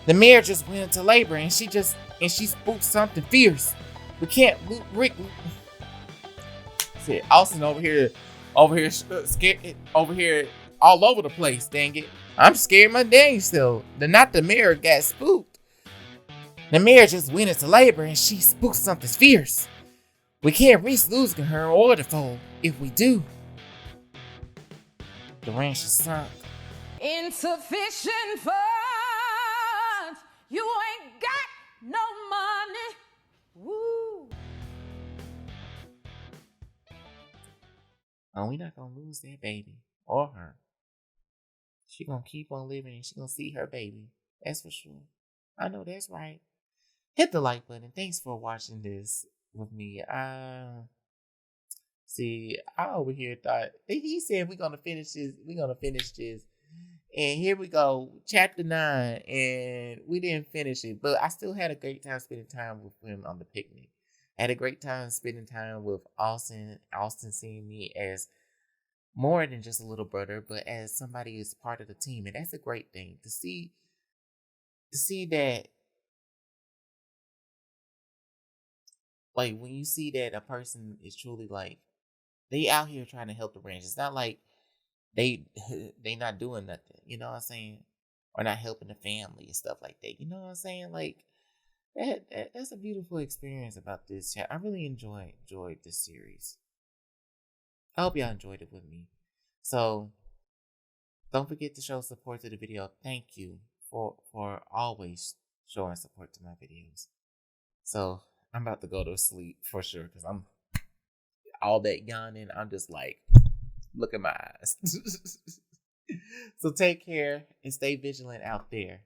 The mare just went into labor and she spooked something fierce. We can't Rick. See, Austin over here, scared, over here, all over the place. Dang it! I'm scared my dang self. Not the mare got spooked. The mare just went into labor and she spooked something fierce. We can't risk losing her or the foal. If we do, the ranch is sunk. Insufficient funds. You ain't got no money. Woo. Oh, we not gonna lose that baby or her. She gonna keep on living and she gonna see her baby. That's for sure. I know that's right. Hit the like button. Thanks for watching this with me. See, I over here thought he said we're gonna finish this. And here we go, chapter 9, and we didn't finish it, but I still had a great time spending time with him on the picnic. I had a great time spending time with Austin. Austin seeing me as more than just a little brother, but as somebody who's part of the team, and that's a great thing to see. To see that, like when you see that a person is truly like they out here trying to help the ranch. It's not like they not doing nothing, you know what I'm saying? Or not helping the family and stuff like that. You know what I'm saying? Like that's a beautiful experience about this chat. I really enjoyed this series. I hope y'all enjoyed it with me. So don't forget to show support to the video. Thank you for always showing support to my videos. So I'm about to go to sleep for sure because I'm all that yawning. I'm just like, look at my eyes. So take care and stay vigilant out there.